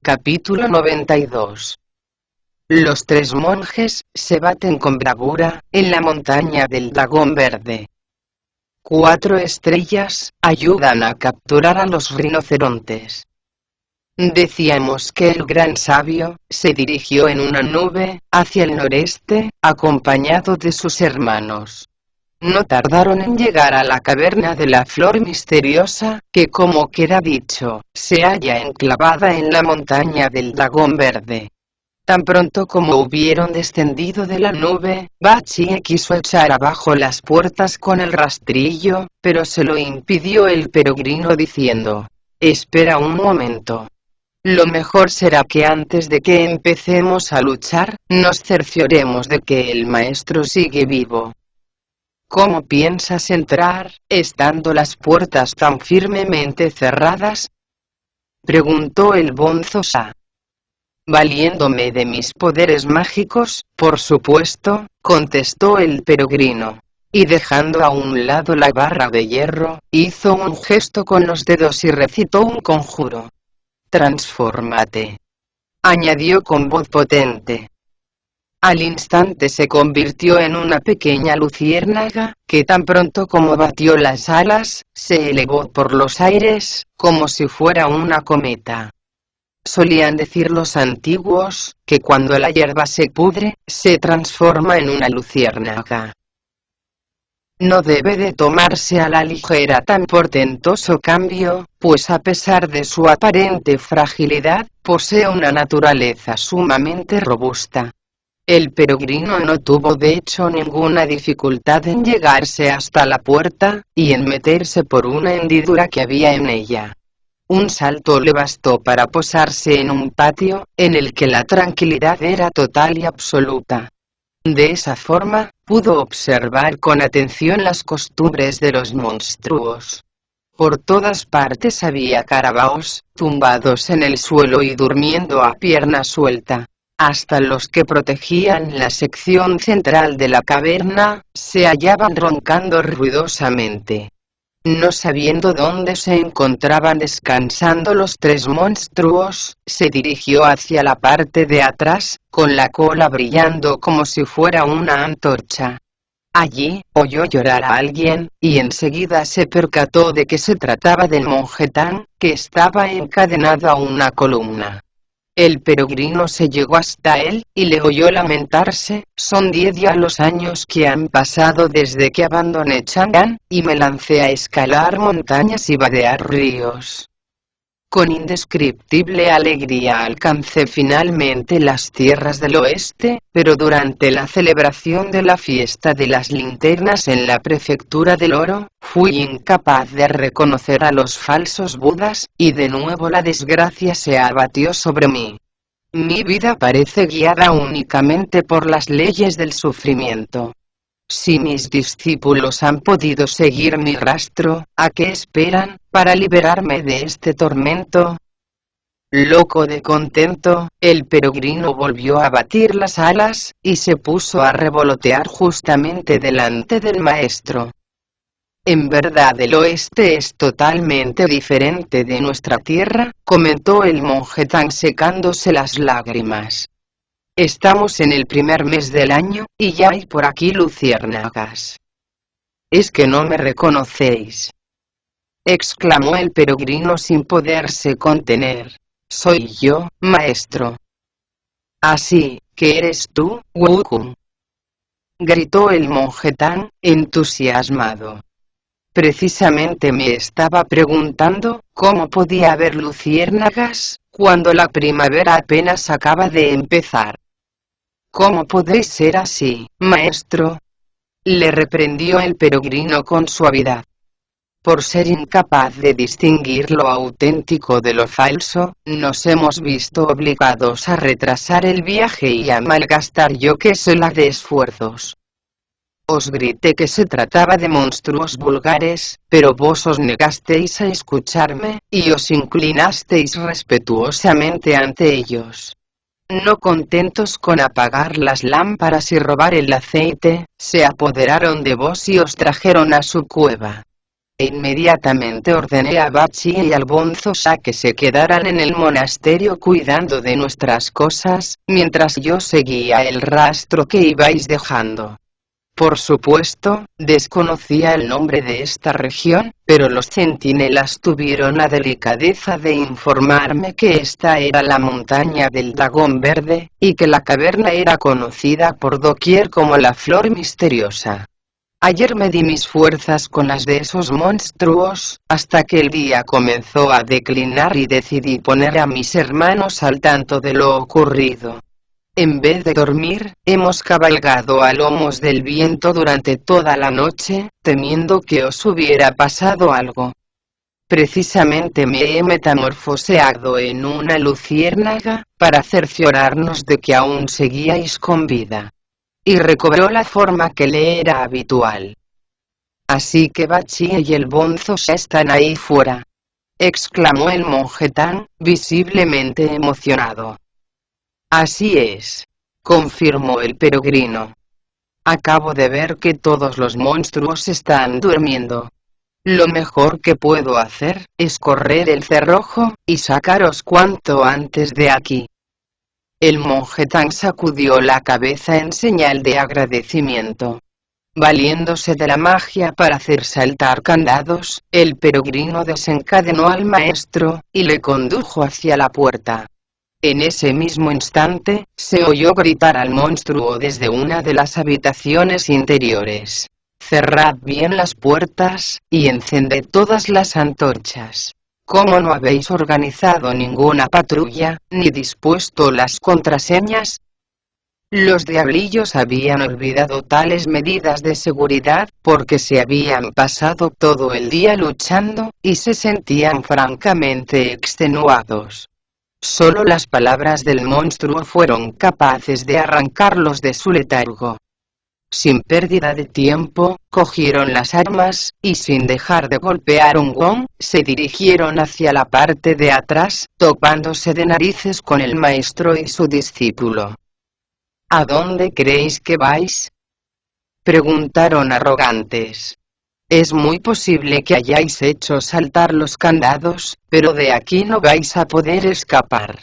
Capítulo 92. Los tres monjes se baten con bravura en la montaña del dragón verde. 4 estrellas ayudan a capturar a los rinocerontes. Decíamos que el gran sabio se dirigió en una nube hacia el noreste, acompañado de sus hermanos. No tardaron en llegar a la caverna de la flor misteriosa, que como queda dicho, se halla enclavada en la montaña del dragón verde. Tan pronto como hubieron descendido de la nube, Bachie quiso echar abajo las puertas con el rastrillo, pero se lo impidió el peregrino diciendo: «Espera un momento. Lo mejor será que antes de que empecemos a luchar, nos cercioremos de que el maestro sigue vivo». «¿Cómo piensas entrar, estando las puertas tan firmemente cerradas?», preguntó el bonzo Sa. «Valiéndome de mis poderes mágicos, por supuesto», contestó el peregrino. Y dejando a un lado la barra de hierro, hizo un gesto con los dedos y recitó un conjuro. «Transfórmate», añadió con voz potente. Al instante se convirtió en una pequeña luciérnaga, que tan pronto como batió las alas, se elevó por los aires, como si fuera una cometa. Solían decir los antiguos, que cuando la hierba se pudre, se transforma en una luciérnaga. No debe de tomarse a la ligera tan portentoso cambio, pues a pesar de su aparente fragilidad, posee una naturaleza sumamente robusta. El peregrino no tuvo de hecho ninguna dificultad en llegarse hasta la puerta, y en meterse por una hendidura que había en ella. Un salto le bastó para posarse en un patio, en el que la tranquilidad era total y absoluta. De esa forma, pudo observar con atención las costumbres de los monstruos. Por todas partes había carabaos, tumbados en el suelo y durmiendo a pierna suelta. Hasta los que protegían la sección central de la caverna, se hallaban roncando ruidosamente. No sabiendo dónde se encontraban descansando los tres monstruos, se dirigió hacia la parte de atrás, con la cola brillando como si fuera una antorcha. Allí, oyó llorar a alguien, y enseguida se percató de que se trataba del monje Tan, que estaba encadenado a una columna. El peregrino se llegó hasta él, y le oyó lamentarse: «Son 10 ya los años que han pasado desde que abandoné Chang'an, y me lancé a escalar montañas y vadear ríos. Con indescriptible alegría alcancé finalmente las tierras del oeste, pero durante la celebración de la fiesta de las linternas en la prefectura del oro, fui incapaz de reconocer a los falsos budas, y de nuevo la desgracia se abatió sobre mí. Mi vida parece guiada únicamente por las leyes del sufrimiento. Si mis discípulos han podido seguir mi rastro, ¿a qué esperan, para liberarme de este tormento?». Loco de contento, el peregrino volvió a batir las alas, y se puso a revolotear justamente delante del maestro. «En verdad el oeste es totalmente diferente de nuestra tierra», comentó el monje Tan secándose las lágrimas. «Estamos en el primer mes del año, y ya hay por aquí luciérnagas». «¿Es que no me reconocéis?», exclamó el peregrino sin poderse contener. «Soy yo, maestro». «¿Así que eres tú, Wukong?», gritó el monje Tan, entusiasmado. «Precisamente me estaba preguntando, ¿cómo podía haber luciérnagas, cuando la primavera apenas acaba de empezar?». «¿Cómo podéis ser así, maestro?», le reprendió el peregrino con suavidad. «Por ser incapaz de distinguir lo auténtico de lo falso, nos hemos visto obligados a retrasar el viaje y a malgastar yo que sé la de esfuerzos. Os grité que se trataba de monstruos vulgares, pero vos os negasteis a escucharme, y os inclinasteis respetuosamente ante ellos. No contentos con apagar las lámparas y robar el aceite, se apoderaron de vos y os trajeron a su cueva. E inmediatamente ordené a Bachi y al bonzo Sha que se quedaran en el monasterio cuidando de nuestras cosas, mientras yo seguía el rastro que ibais dejando. Por supuesto, desconocía el nombre de esta región, pero los centinelas tuvieron la delicadeza de informarme que esta era la montaña del dragón verde, y que la caverna era conocida por doquier como la flor misteriosa. Ayer me di mis fuerzas con las de esos monstruos, hasta que el día comenzó a declinar y decidí poner a mis hermanos al tanto de lo ocurrido. En vez de dormir, hemos cabalgado a lomos del viento durante toda la noche, temiendo que os hubiera pasado algo. Precisamente me he metamorfoseado en una luciérnaga, para cerciorarnos de que aún seguíais con vida. Y recobró la forma que le era habitual. Así que Bachi y el bonzo ya están ahí fuera, exclamó el monje Tang, visiblemente emocionado. Así es, confirmó el peregrino. Acabo de ver que todos los monstruos están durmiendo. Lo mejor que puedo hacer es correr el cerrojo y sacaros cuanto antes de aquí. El monje Tang sacudió la cabeza en señal de agradecimiento. Valiéndose de la magia para hacer saltar candados, el peregrino desencadenó al maestro y le condujo hacia la puerta. En ese mismo instante, se oyó gritar al monstruo desde una de las habitaciones interiores. Cerrad bien las puertas, y encended todas las antorchas. ¿Cómo no habéis organizado ninguna patrulla, ni dispuesto las contraseñas? Los diablillos habían olvidado tales medidas de seguridad, porque se habían pasado todo el día luchando, y se sentían francamente extenuados. Solo las palabras del monstruo fueron capaces de arrancarlos de su letargo. Sin pérdida de tiempo, cogieron las armas, y sin dejar de golpear un gong, se dirigieron hacia la parte de atrás, topándose de narices con el maestro y su discípulo. ¿A dónde creéis que vais?, preguntaron arrogantes. Es muy posible que hayáis hecho saltar los candados, pero de aquí no vais a poder escapar.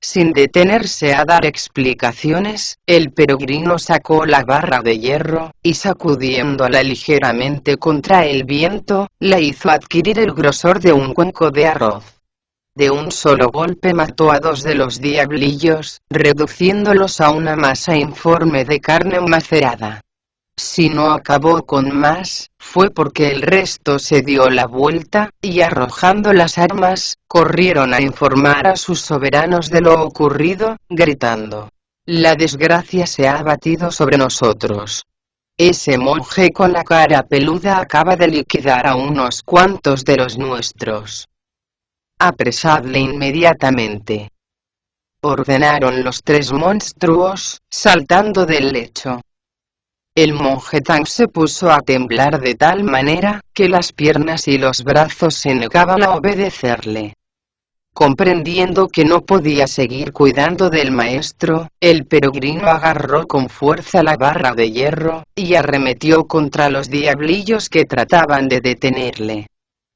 Sin detenerse a dar explicaciones, el peregrino sacó la barra de hierro, y sacudiéndola ligeramente contra el viento, la hizo adquirir el grosor de un cuenco de arroz. De un solo golpe mató a 2 de los diablillos, reduciéndolos a una masa informe de carne macerada. Si no acabó con más, fue porque el resto se dio la vuelta, y arrojando las armas, corrieron a informar a sus soberanos de lo ocurrido, gritando: «La desgracia se ha abatido sobre nosotros. Ese monje con la cara peluda acaba de liquidar a unos cuantos de los nuestros. Apresadle inmediatamente», ordenaron los 3 monstruos, saltando del lecho. El monje Tang se puso a temblar de tal manera, que las piernas y los brazos se negaban a obedecerle. Comprendiendo que no podía seguir cuidando del maestro, el peregrino agarró con fuerza la barra de hierro, y arremetió contra los diablillos que trataban de detenerle.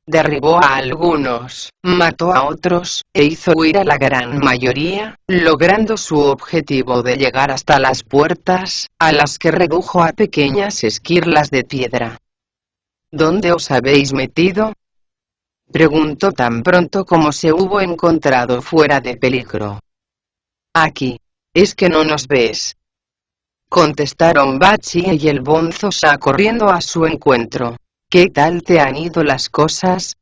Derribó a algunos, mató a otros, e hizo huir a la gran mayoría, logrando su objetivo de llegar hasta las puertas, a las que redujo a pequeñas esquirlas de piedra. ¿Dónde os habéis metido?, preguntó tan pronto como se hubo encontrado fuera de peligro. Aquí. ¿Es que no nos ves?, contestaron Bachi y el bonzo Sha corriendo a su encuentro. ¿Qué tal te han ido las cosas?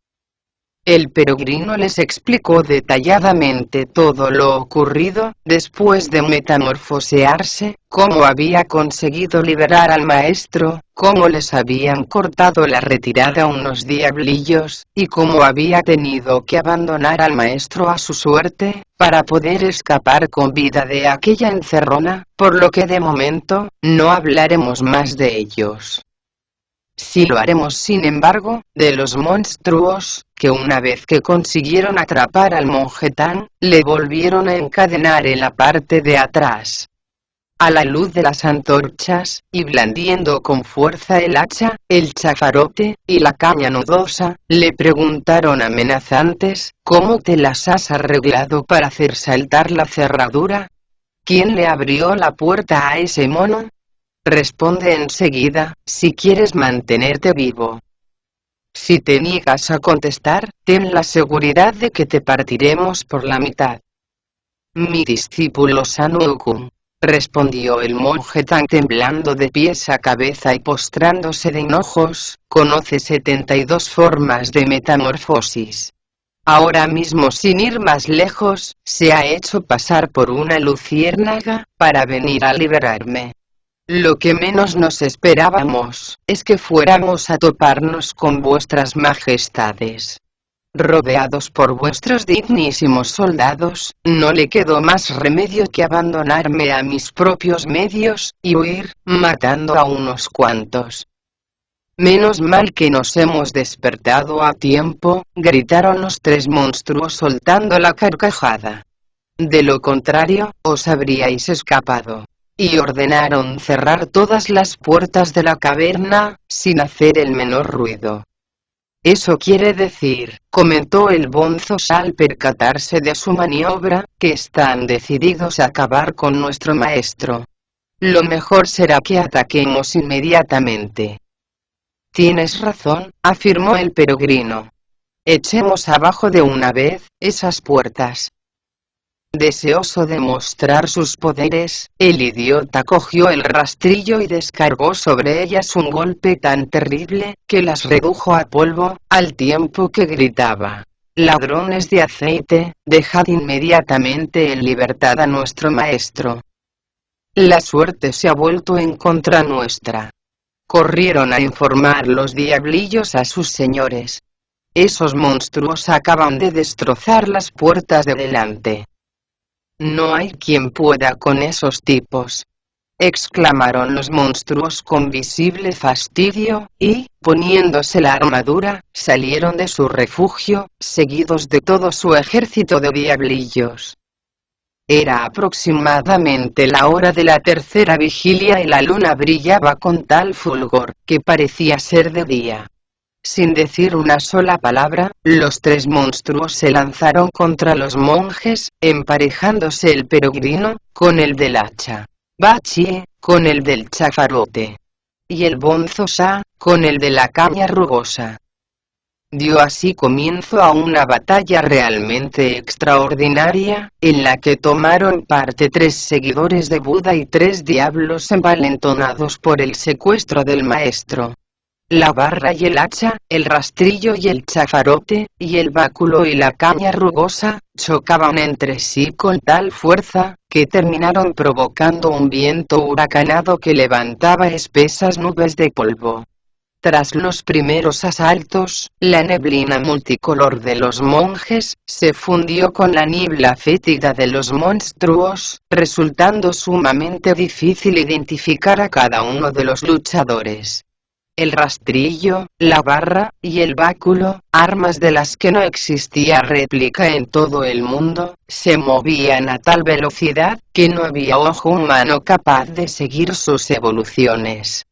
El peregrino les explicó detalladamente todo lo ocurrido, después de metamorfosearse, cómo había conseguido liberar al maestro, cómo les habían cortado la retirada unos diablillos, y cómo había tenido que abandonar al maestro a su suerte, para poder escapar con vida de aquella encerrona, por lo que de momento, no hablaremos más de ellos. Sí lo haremos sin embargo, de los monstruos, que una vez que consiguieron atrapar al monje Tang, le volvieron a encadenar en la parte de atrás. a la luz de las antorchas, y blandiendo con fuerza el hacha, el chafarote, y la caña nudosa, le preguntaron amenazantes, ¿cómo te las has arreglado para hacer saltar la cerradura? ¿Quién le abrió la puerta a ese mono? Responde enseguida, si quieres mantenerte vivo. Si te niegas a contestar, ten la seguridad de que te partiremos por la mitad. Mi discípulo Sanokun, respondió el monje Tang temblando de pies a cabeza y postrándose de hinojos, conoce 72 formas de metamorfosis. Ahora mismo, sin ir más lejos, se ha hecho pasar por una luciérnaga, para venir a liberarme. Lo que menos nos esperábamos, es que fuéramos a toparnos con vuestras majestades. Rodeados por vuestros dignísimos soldados, no le quedó más remedio que abandonarme a mis propios medios, y huir, matando a unos cuantos. Menos mal que nos hemos despertado a tiempo, gritaron los 3 monstruos soltando la carcajada. De lo contrario, os habríais escapado. Y ordenaron cerrar todas las puertas de la caverna, sin hacer el menor ruido. Eso quiere decir, comentó el bonzo al percatarse de su maniobra, que están decididos a acabar con nuestro maestro. Lo mejor será que ataquemos inmediatamente. Tienes razón, afirmó el peregrino. Echemos abajo de una vez esas puertas. Deseoso de mostrar sus poderes, el idiota cogió el rastrillo y descargó sobre ellas un golpe tan terrible, que las redujo a polvo, al tiempo que gritaba: «Ladrones de aceite, dejad inmediatamente en libertad a nuestro maestro. La suerte se ha vuelto en contra nuestra». Corrieron a informar los diablillos a sus señores. Esos monstruos acaban de destrozar las puertas de delante. No hay quien pueda con esos tipos, exclamaron los monstruos con visible fastidio, y, poniéndose la armadura, salieron de su refugio, seguidos de todo su ejército de diablillos. Era aproximadamente la hora de la tercera vigilia y la luna brillaba con tal fulgor, que parecía ser de día. Sin decir una sola palabra, los 3 monstruos se lanzaron contra los monjes, emparejándose el peregrino, con el del hacha, Bachie, con el del chafarote, y el bonzo Sa, con el de la caña rugosa. Dio así comienzo a una batalla realmente extraordinaria, en la que tomaron parte 3 seguidores de Buda y 3 diablos envalentonados por el secuestro del maestro. La barra y el hacha, el rastrillo y el chafarote, y el báculo y la caña rugosa, chocaban entre sí con tal fuerza, que terminaron provocando un viento huracanado que levantaba espesas nubes de polvo. Tras los primeros asaltos, la neblina multicolor de los monjes, se fundió con la niebla fétida de los monstruos, resultando sumamente difícil identificar a cada uno de los luchadores. El rastrillo, la barra, y el báculo, armas de las que no existía réplica en todo el mundo, se movían a tal velocidad, que no había ojo humano capaz de seguir sus evoluciones.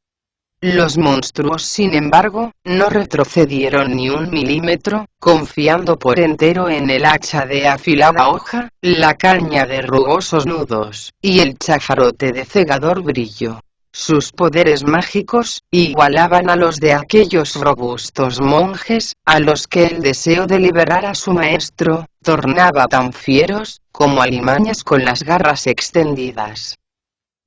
Los monstruos, sin embargo, no retrocedieron ni un milímetro, confiando por entero en el hacha de afilada hoja, la caña de rugosos nudos, y el chafarote de cegador brillo. Sus poderes mágicos igualaban a los de aquellos robustos monjes, a los que el deseo de liberar a su maestro tornaba tan fieros como alimañas con las garras extendidas.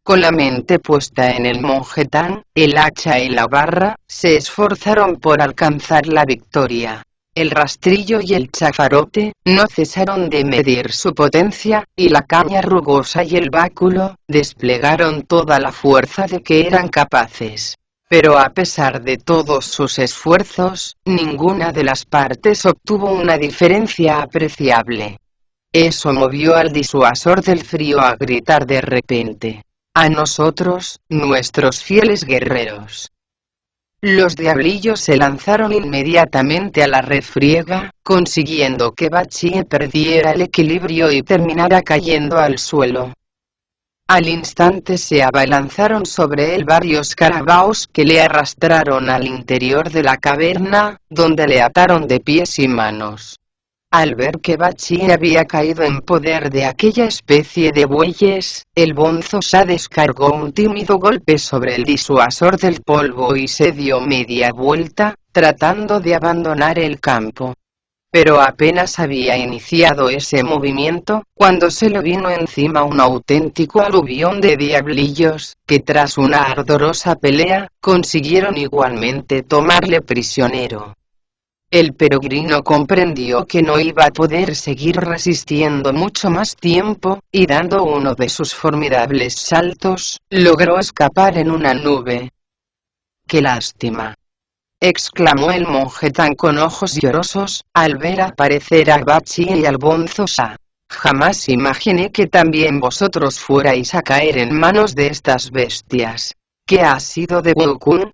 Con la mente puesta en el monje Tang, el hacha y la barra se esforzaron por alcanzar la victoria. El rastrillo y el chafarote no cesaron de medir su potencia, y la caña rugosa y el báculo desplegaron toda la fuerza de que eran capaces. Pero a pesar de todos sus esfuerzos, ninguna de las partes obtuvo una diferencia apreciable. Eso movió al disuasor del frío a gritar de repente: «A nosotros, nuestros fieles guerreros». Los diablillos se lanzaron inmediatamente a la refriega, consiguiendo que Bachie perdiera el equilibrio y terminara cayendo al suelo. Al instante se abalanzaron sobre él varios escarabaos que le arrastraron al interior de la caverna, donde le ataron de pies y manos. Al ver que Baqi había caído en poder de aquella especie de bueyes, el bonzo Sha descargó un tímido golpe sobre el disuasor del polvo y se dio media vuelta, tratando de abandonar el campo. Pero apenas había iniciado ese movimiento, cuando se le vino encima un auténtico aluvión de diablillos, que tras una ardorosa pelea, consiguieron igualmente tomarle prisionero. El peregrino comprendió que no iba a poder seguir resistiendo mucho más tiempo, y dando uno de sus formidables saltos, logró escapar en una nube. ¡Qué lástima!, exclamó el monje Tan con ojos llorosos, al ver aparecer a Baqi y al bonzo Sha. Jamás imaginé que también vosotros fuerais a caer en manos de estas bestias. ¿Qué ha sido de Wu-kun?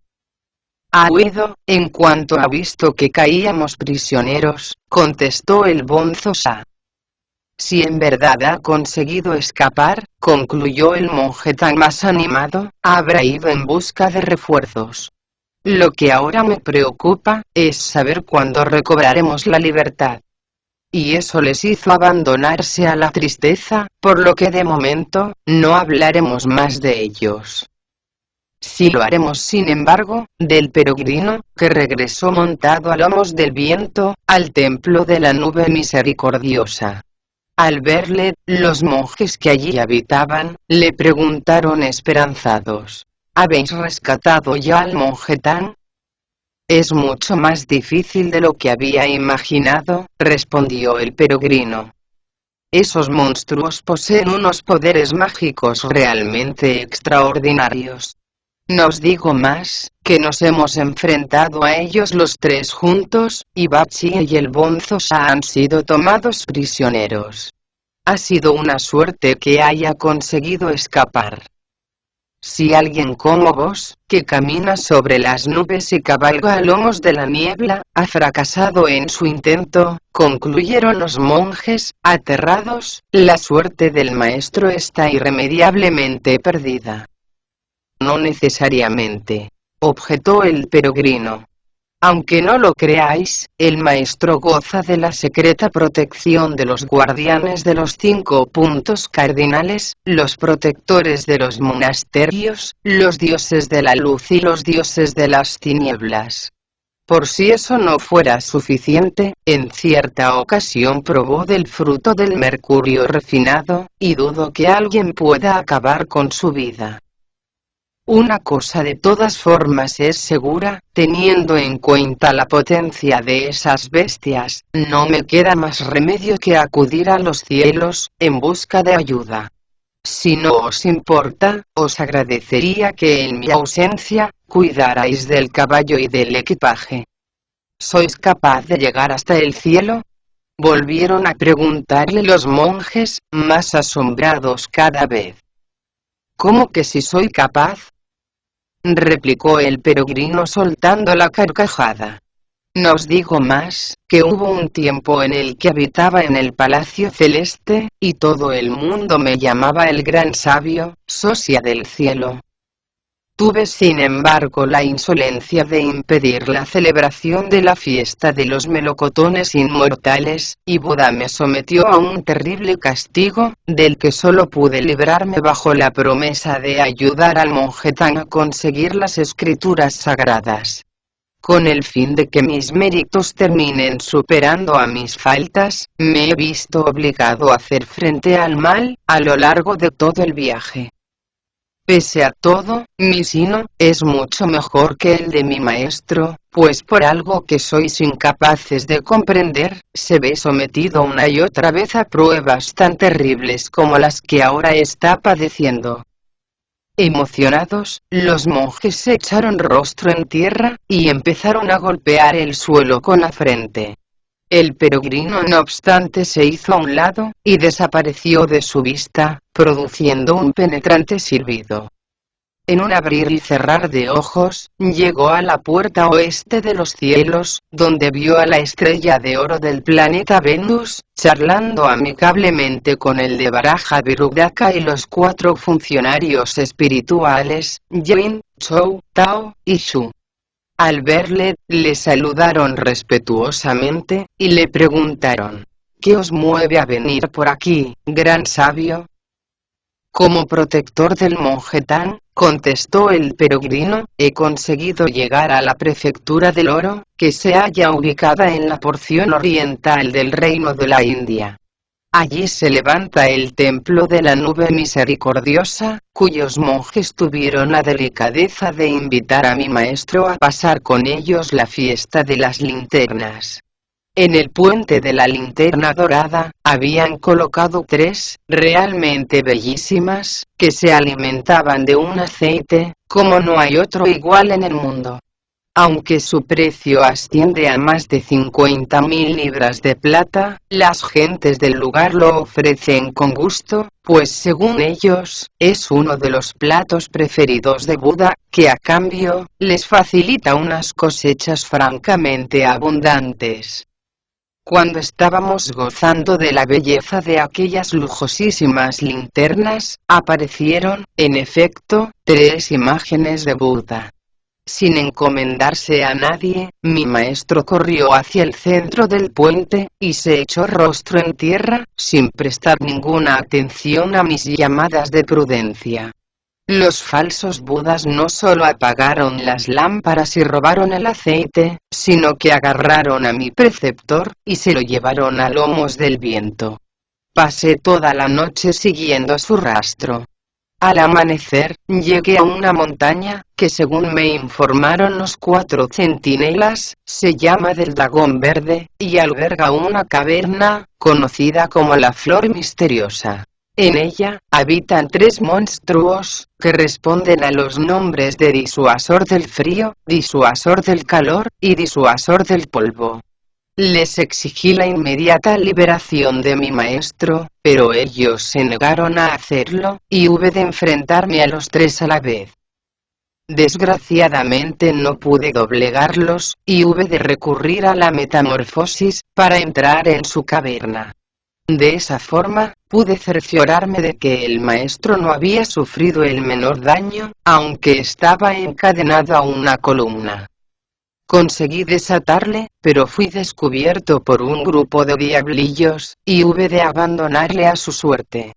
Ha huido, en cuanto ha visto que caíamos prisioneros, contestó el bonzo Sha. Si en verdad ha conseguido escapar, concluyó el monje Tan más animado, habrá ido en busca de refuerzos. Lo que ahora me preocupa, es saber cuándo recobraremos la libertad. Y eso les hizo abandonarse a la tristeza, por lo que de momento, no hablaremos más de ellos. Sí lo haremos sin embargo, del peregrino, que regresó montado a lomos del viento, al templo de la nube misericordiosa. Al verle, los monjes que allí habitaban, le preguntaron esperanzados: ¿habéis rescatado ya al monje Tan? Es mucho más difícil de lo que había imaginado, respondió el peregrino. Esos monstruos poseen unos poderes mágicos realmente extraordinarios. No os digo más, que nos hemos enfrentado a ellos los tres juntos, y Baqi y el bonzo Sha han sido tomados prisioneros. Ha sido una suerte que haya conseguido escapar. Si alguien como vos, que camina sobre las nubes y cabalga a lomos de la niebla, ha fracasado en su intento, concluyeron los monjes, aterrados, la suerte del maestro está irremediablemente perdida. No necesariamente, objetó el peregrino. Aunque no lo creáis, el maestro goza de la secreta protección de los guardianes de los 5 puntos cardinales, los protectores de los monasterios, los dioses de la luz y los dioses de las tinieblas. Por si eso no fuera suficiente, en cierta ocasión probó del fruto del mercurio refinado, y dudo que alguien pueda acabar con su vida. Una cosa de todas formas es segura, teniendo en cuenta la potencia de esas bestias, no me queda más remedio que acudir a los cielos, en busca de ayuda. Si no os importa, os agradecería que en mi ausencia, cuidarais del caballo y del equipaje. ¿Sois capaz de llegar hasta el cielo? Volvieron a preguntarle los monjes, más asombrados cada vez. ¿Cómo que si soy capaz?, replicó el peregrino soltando la carcajada. No os digo más, que hubo un tiempo en el que habitaba en el Palacio Celeste, y todo el mundo me llamaba el gran sabio, sosia del cielo. Tuve sin embargo la insolencia de impedir la celebración de la fiesta de los melocotones inmortales, y Buda me sometió a un terrible castigo, del que solo pude librarme bajo la promesa de ayudar al monje Tan a conseguir las escrituras sagradas. Con el fin de que mis méritos terminen superando a mis faltas, me he visto obligado a hacer frente al mal, a lo largo de todo el viaje. Pese a todo, mi sino es mucho mejor que el de mi maestro, pues por algo que sois incapaces de comprender, se ve sometido una y otra vez a pruebas tan terribles como las que ahora está padeciendo. Emocionados, los monjes se echaron rostro en tierra, y empezaron a golpear el suelo con la frente. El peregrino no obstante se hizo a un lado, y desapareció de su vista, produciendo un penetrante silbido. En un abrir y cerrar de ojos, llegó a la puerta oeste de los cielos, donde vio a la estrella de oro del planeta Venus, charlando amigablemente con el de Baraja Virudaka y los 4 funcionarios espirituales, Yin, Chou, Tao y Shu. Al verle, le saludaron respetuosamente, y le preguntaron: ¿qué os mueve a venir por aquí, gran sabio? Como protector del monje Tan, contestó el peregrino, he conseguido llegar a la prefectura del oro, que se halla ubicada en la porción oriental del reino de la India. Allí se levanta el templo de la nube misericordiosa, cuyos monjes tuvieron la delicadeza de invitar a mi maestro a pasar con ellos la fiesta de las linternas. En el puente de la linterna dorada, habían colocado 3, realmente bellísimas, que se alimentaban de un aceite, como no hay otro igual en el mundo. Aunque su precio asciende a más de 50.000 libras de plata, las gentes del lugar lo ofrecen con gusto, pues según ellos, es uno de los platos preferidos de Buda, que a cambio, les facilita unas cosechas francamente abundantes. Cuando estábamos gozando de la belleza de aquellas lujosísimas linternas, aparecieron, en efecto, 3 imágenes de Buda. Sin encomendarse a nadie, mi maestro corrió hacia el centro del puente, y se echó rostro en tierra, sin prestar ninguna atención a mis llamadas de prudencia. Los falsos budas no solo apagaron las lámparas y robaron el aceite, sino que agarraron a mi preceptor, y se lo llevaron a lomos del viento. Pasé toda la noche siguiendo su rastro. Al amanecer, llegué a una montaña, que según me informaron los 4 centinelas, se llama del Dragón Verde, y alberga una caverna, conocida como la Flor Misteriosa. En ella, habitan 3 monstruos, que responden a los nombres de disuasor del frío, disuasor del calor, y disuasor del polvo. Les exigí la inmediata liberación de mi maestro, pero ellos se negaron a hacerlo, y hube de enfrentarme a los 3 a la vez. Desgraciadamente no pude doblegarlos, y hube de recurrir a la metamorfosis, para entrar en su caverna. De esa forma, pude cerciorarme de que el maestro no había sufrido el menor daño, aunque estaba encadenado a una columna. Conseguí desatarle, pero fui descubierto por un grupo de diablillos, y hube de abandonarle a su suerte.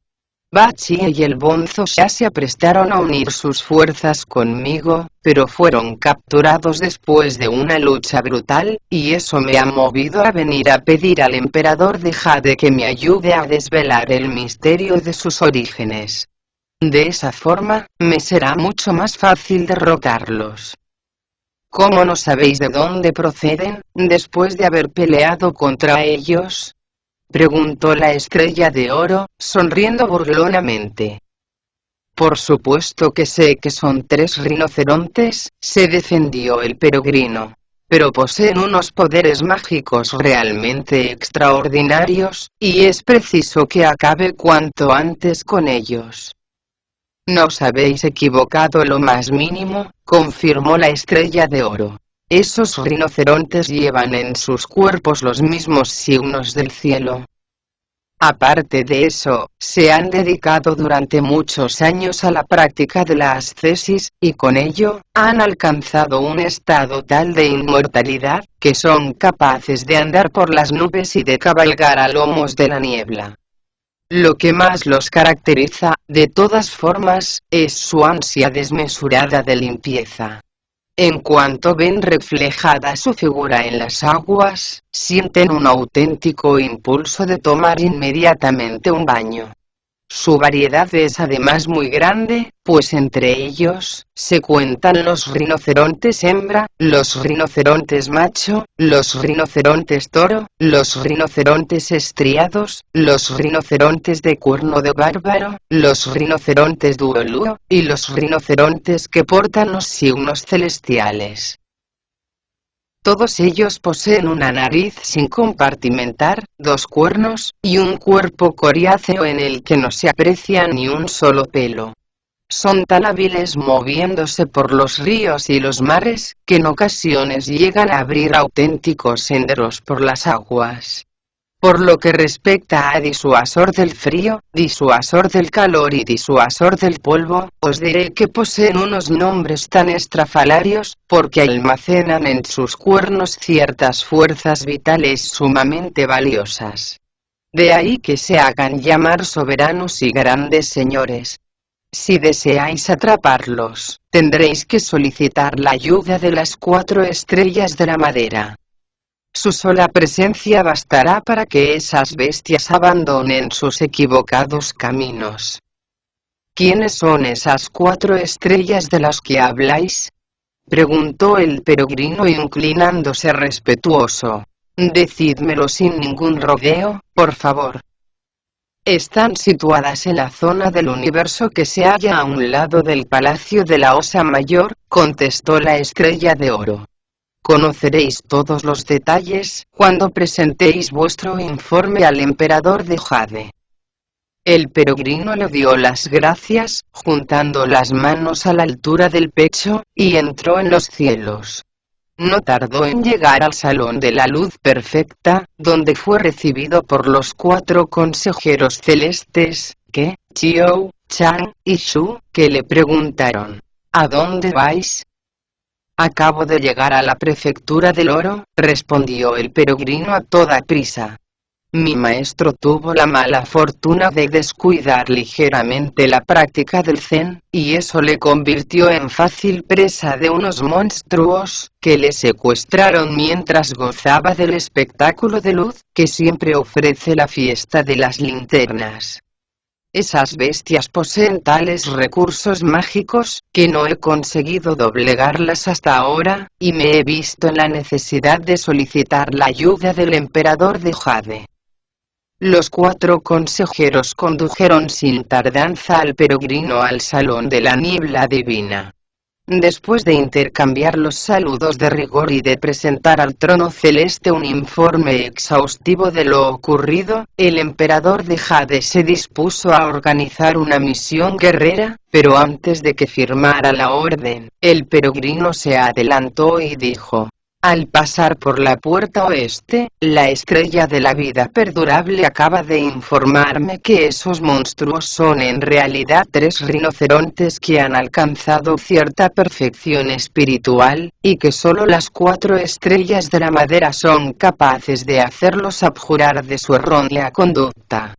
Bachi y el bonzo ya se aprestaron a unir sus fuerzas conmigo, pero fueron capturados después de una lucha brutal, y eso me ha movido a venir a pedir al emperador de Jade que me ayude a desvelar el misterio de sus orígenes. De esa forma, me será mucho más fácil derrotarlos. ¿Cómo no sabéis de dónde proceden, después de haber peleado contra ellos?, preguntó la estrella de oro, sonriendo burlonamente. Por supuesto que sé que son 3 rinocerontes, se defendió el peregrino. Pero poseen unos poderes mágicos realmente extraordinarios, y es preciso que acabe cuanto antes con ellos. No os habéis equivocado lo más mínimo, confirmó la estrella de oro. Esos rinocerontes llevan en sus cuerpos los mismos signos del cielo. Aparte de eso, se han dedicado durante muchos años a la práctica de la ascesis, y con ello, han alcanzado un estado tal de inmortalidad, que son capaces de andar por las nubes y de cabalgar a lomos de la niebla. Lo que más los caracteriza, de todas formas, es su ansia desmesurada de limpieza. En cuanto ven reflejada su figura en las aguas, sienten un auténtico impulso de tomar inmediatamente un baño. Su variedad es además muy grande, pues entre ellos, se cuentan los rinocerontes hembra, los rinocerontes macho, los rinocerontes toro, los rinocerontes estriados, los rinocerontes de cuerno de bárbaro, los rinocerontes duolúo, y los rinocerontes que portan los signos celestiales. Todos ellos poseen una nariz sin compartimentar, 2 cuernos, y un cuerpo coriáceo en el que no se aprecia ni un solo pelo. Son tan hábiles moviéndose por los ríos y los mares, que en ocasiones llegan a abrir auténticos senderos por las aguas. Por lo que respecta a disuasor del frío, disuasor del calor y disuasor del polvo, os diré que poseen unos nombres tan estrafalarios, porque almacenan en sus cuernos ciertas fuerzas vitales sumamente valiosas. De ahí que se hagan llamar soberanos y grandes señores. Si deseáis atraparlos, tendréis que solicitar la ayuda de las 4 estrellas de la madera. Su sola presencia bastará para que esas bestias abandonen sus equivocados caminos. ¿Quiénes son esas 4 estrellas de las que habláis?, preguntó el peregrino inclinándose respetuoso. Decídmelo sin ningún rodeo, por favor. Están situadas en la zona del universo que se halla a un lado del Palacio de la Osa Mayor, contestó la Estrella de Oro. Conoceréis todos los detalles cuando presentéis vuestro informe al emperador de Jade. El peregrino le dio las gracias, juntando las manos a la altura del pecho, y entró en los cielos. No tardó en llegar al Salón de la Luz Perfecta, donde fue recibido por los 4 consejeros celestes, que, Chiou, Chang y Shu, que le preguntaron: ¿A dónde vais? Acabo de llegar a la prefectura del oro, respondió el peregrino a toda prisa. Mi maestro tuvo la mala fortuna de descuidar ligeramente la práctica del Zen, y eso le convirtió en fácil presa de unos monstruos, que le secuestraron mientras gozaba del espectáculo de luz, que siempre ofrece la fiesta de las linternas. Esas bestias poseen tales recursos mágicos, que no he conseguido doblegarlas hasta ahora, y me he visto en la necesidad de solicitar la ayuda del emperador de Jade. Los 4 consejeros condujeron sin tardanza al peregrino al salón de la niebla divina. Después de intercambiar los saludos de rigor y de presentar al trono celeste un informe exhaustivo de lo ocurrido, el emperador de Jade se dispuso a organizar una misión guerrera, pero antes de que firmara la orden, el peregrino se adelantó y dijo: al pasar por la puerta oeste, la estrella de la vida perdurable acaba de informarme que esos monstruos son en realidad 3 rinocerontes que han alcanzado cierta perfección espiritual, y que solo las 4 estrellas de la madera son capaces de hacerlos abjurar de su errónea conducta.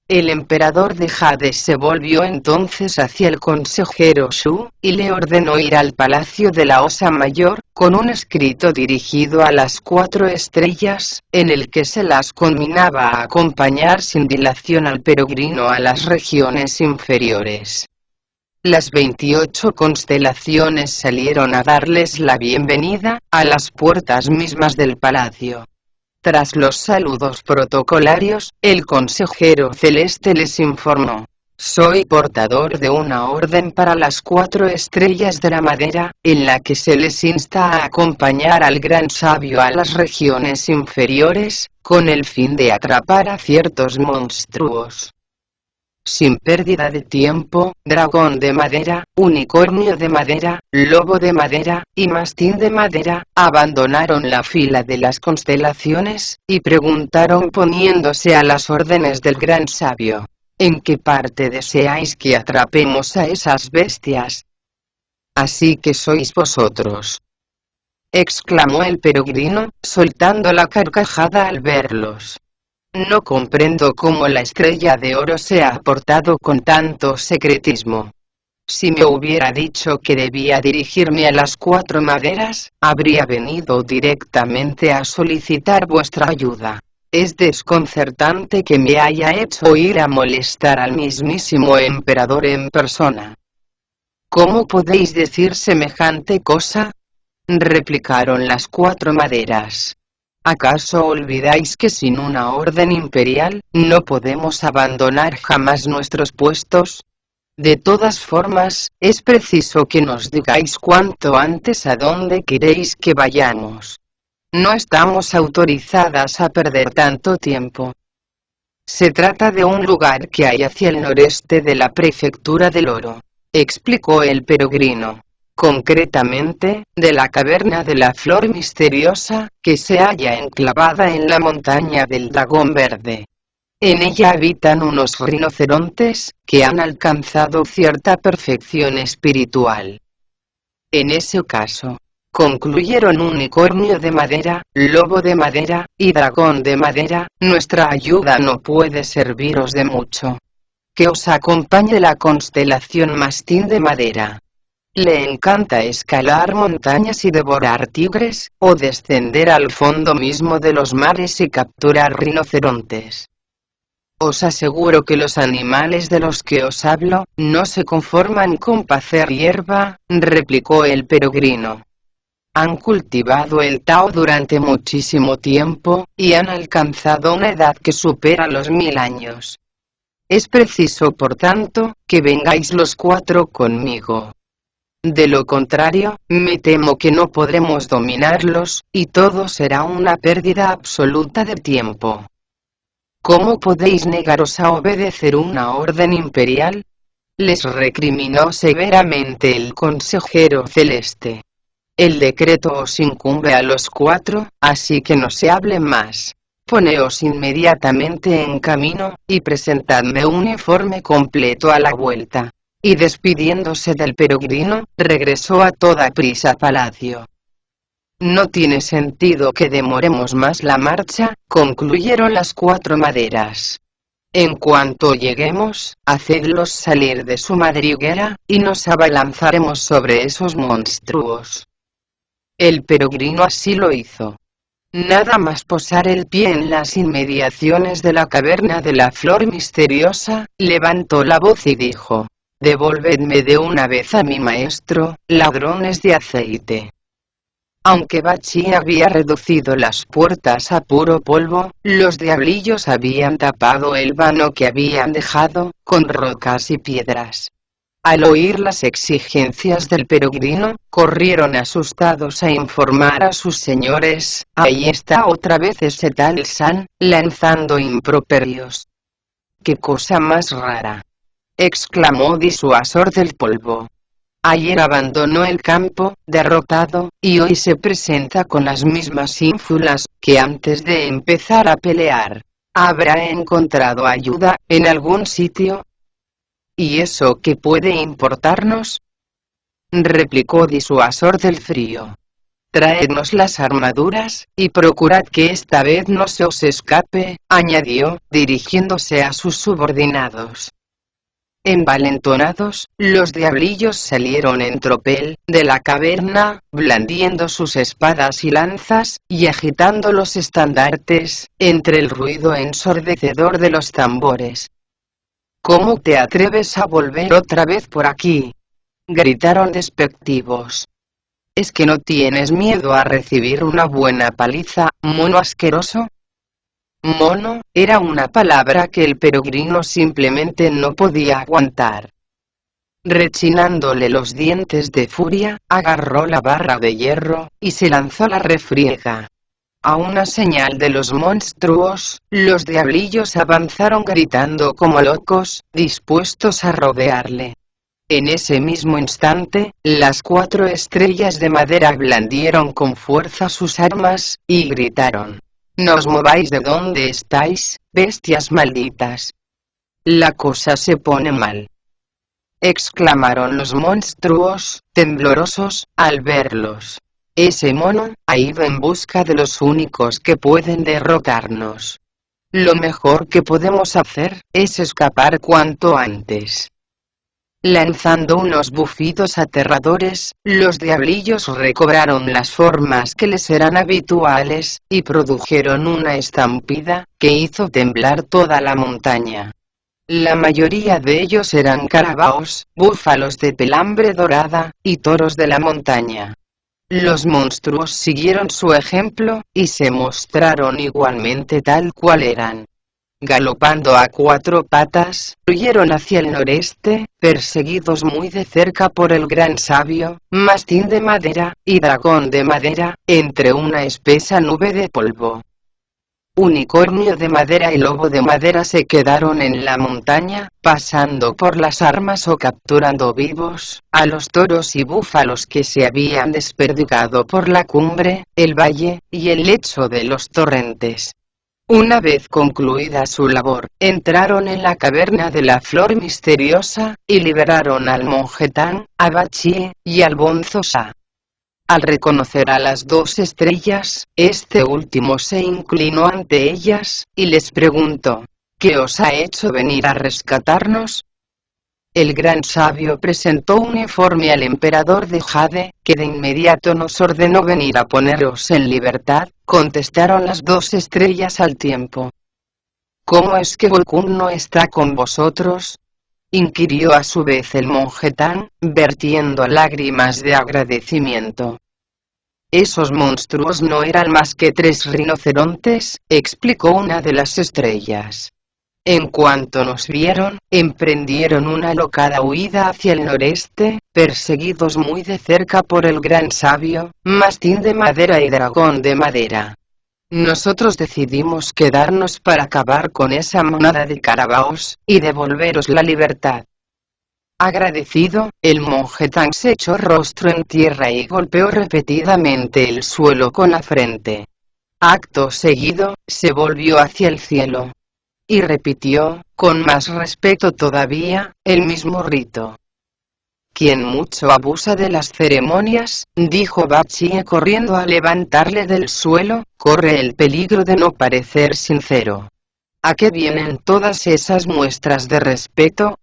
El emperador de Jade se volvió entonces hacia el consejero Shu, y le ordenó ir al Palacio de la Osa Mayor, con un escrito dirigido a las 4 estrellas, en el que se las conminaba a acompañar sin dilación al peregrino a las regiones inferiores. Las 28 constelaciones salieron a darles la bienvenida, a las puertas mismas del palacio. Tras los saludos protocolarios, el consejero celeste les informó: soy portador de una orden para las 4 estrellas de la madera, en la que se les insta a acompañar al gran sabio a las regiones inferiores, con el fin de atrapar a ciertos monstruos. Sin pérdida de tiempo, dragón de madera, unicornio de madera, lobo de madera, y mastín de madera, abandonaron la fila de las constelaciones, y preguntaron poniéndose a las órdenes del gran sabio: ¿en qué parte deseáis que atrapemos a esas bestias? Así que sois vosotros, exclamó el peregrino, soltando la carcajada al verlos. No comprendo cómo la estrella de oro se ha portado con tanto secretismo. Si me hubiera dicho que debía dirigirme a las 4 maderas, habría venido directamente a solicitar vuestra ayuda. Es desconcertante que me haya hecho ir a molestar al mismísimo emperador en persona. ¿Cómo podéis decir semejante cosa?, replicaron las 4 maderas. ¿Acaso olvidáis que sin una orden imperial, no podemos abandonar jamás nuestros puestos? De todas formas, es preciso que nos digáis cuanto antes a dónde queréis que vayamos. No estamos autorizadas a perder tanto tiempo. Se trata de un lugar que hay hacia el noreste de la prefectura del oro. explicó el peregrino. Concretamente, de la caverna de la flor misteriosa, que se halla enclavada en la montaña del dragón verde. En ella habitan unos rinocerontes, que han alcanzado cierta perfección espiritual. En ese caso, concluyeron unicornio de madera, lobo de madera, y dragón de madera, nuestra ayuda no puede serviros de mucho. Que os acompañe la constelación mastín de madera. Le encanta escalar montañas y devorar tigres, o descender al fondo mismo de los mares y capturar rinocerontes. Os aseguro que los animales de los que os hablo, no se conforman con pacer hierba, replicó el peregrino. Han cultivado el Tao durante muchísimo tiempo, y han alcanzado una edad que supera los 1000 años. Es preciso, por tanto, que vengáis los 4 conmigo. De lo contrario, me temo que no podremos dominarlos, y todo será una pérdida absoluta de tiempo. ¿Cómo podéis negaros a obedecer una orden imperial? Les recriminó severamente el consejero celeste. El decreto os incumbe a los 4, así que no se hable más. Poneos inmediatamente en camino, y presentadme un informe completo a la vuelta. Y despidiéndose del peregrino, regresó a toda prisa a palacio. No tiene sentido que demoremos más la marcha, concluyeron las 4 maderas. En cuanto lleguemos, hacedlos salir de su madriguera, y nos abalanzaremos sobre esos monstruos. El peregrino así lo hizo. Nada más posar el pie en las inmediaciones de la caverna de la flor misteriosa, levantó la voz y dijo: «Devolvedme de una vez a mi maestro, ladrones de aceite». Aunque Bachí había reducido las puertas a puro polvo, los diablillos habían tapado el vano que habían dejado, con rocas y piedras. Al oír las exigencias del peregrino, corrieron asustados a informar a sus señores: «Ahí está otra vez ese tal San, lanzando improperios». «¡Qué cosa más rara!», exclamó Disuasor del Polvo. «Ayer abandonó el campo, derrotado, y hoy se presenta con las mismas ínfulas que antes de empezar a pelear. ¿Habrá encontrado ayuda en algún sitio? ¿Y eso qué puede importarnos?», replicó Disuasor del Frío. «Traednos las armaduras, y procurad que esta vez no se os escape», añadió, dirigiéndose a sus subordinados. Envalentonados, los diablillos salieron en tropel de la caverna, blandiendo sus espadas y lanzas, y agitando los estandartes, entre el ruido ensordecedor de los tambores. «¿Cómo te atreves a volver otra vez por aquí?», gritaron despectivos. «¿Es que no tienes miedo a recibir una buena paliza, mono asqueroso?». Mono, era una palabra que el peregrino simplemente no podía aguantar. Rechinándole los dientes de furia, agarró la barra de hierro, y se lanzó a la refriega. A una señal de los monstruos, los diablillos avanzaron gritando como locos, dispuestos a rodearle. En ese mismo instante, las 4 estrellas de madera blandieron con fuerza sus armas, y gritaron: «¡No os mováis de donde estáis, bestias malditas! La cosa se pone mal», exclamaron los monstruos, temblorosos, al verlos. «Ese mono ha ido en busca de los únicos que pueden derrotarnos. Lo mejor que podemos hacer es escapar cuanto antes». Lanzando unos bufidos aterradores, los diablillos recobraron las formas que les eran habituales, y produjeron una estampida que hizo temblar toda la montaña. La mayoría de ellos eran carabaos, búfalos de pelambre dorada, y toros de la montaña. Los monstruos siguieron su ejemplo, y se mostraron igualmente tal cual eran. Galopando a 4 patas, huyeron hacia el noreste, perseguidos muy de cerca por el gran sabio, mastín de madera, y dragón de madera, entre una espesa nube de polvo. Unicornio de madera y lobo de madera se quedaron en la montaña, pasando por las armas o capturando vivos a los toros y búfalos que se habían desperdigado por la cumbre, el valle, y el lecho de los torrentes. Una vez concluida su labor, entraron en la caverna de la flor misteriosa, y liberaron al monje Tang, a Bachie, y al bonzo Sha. Al reconocer a las dos estrellas, este último se inclinó ante ellas, y les preguntó: ¿qué os ha hecho venir a rescatarnos? El gran sabio presentó un informe al emperador de Jade, que de inmediato nos ordenó venir a poneros en libertad, contestaron las dos estrellas al tiempo. ¿Cómo es que Wukong no está con vosotros?, inquirió a su vez el monje Tang, vertiendo lágrimas de agradecimiento. Esos monstruos no eran más que 3 rinocerontes, explicó una de las estrellas. En cuanto nos vieron, emprendieron una alocada huida hacia el noreste, perseguidos muy de cerca por el gran sabio, mastín de madera y dragón de madera. Nosotros decidimos quedarnos para acabar con esa manada de carabaos, y devolveros la libertad. Agradecido, el monje Tang se echó rostro en tierra y golpeó repetidamente el suelo con la frente. Acto seguido, se volvió hacia el cielo. Y repitió, con más respeto todavía, el mismo rito. Quien mucho abusa de las ceremonias, dijo Bachie corriendo a levantarle del suelo, corre el peligro de no parecer sincero. ¿A qué vienen todas esas muestras de respeto?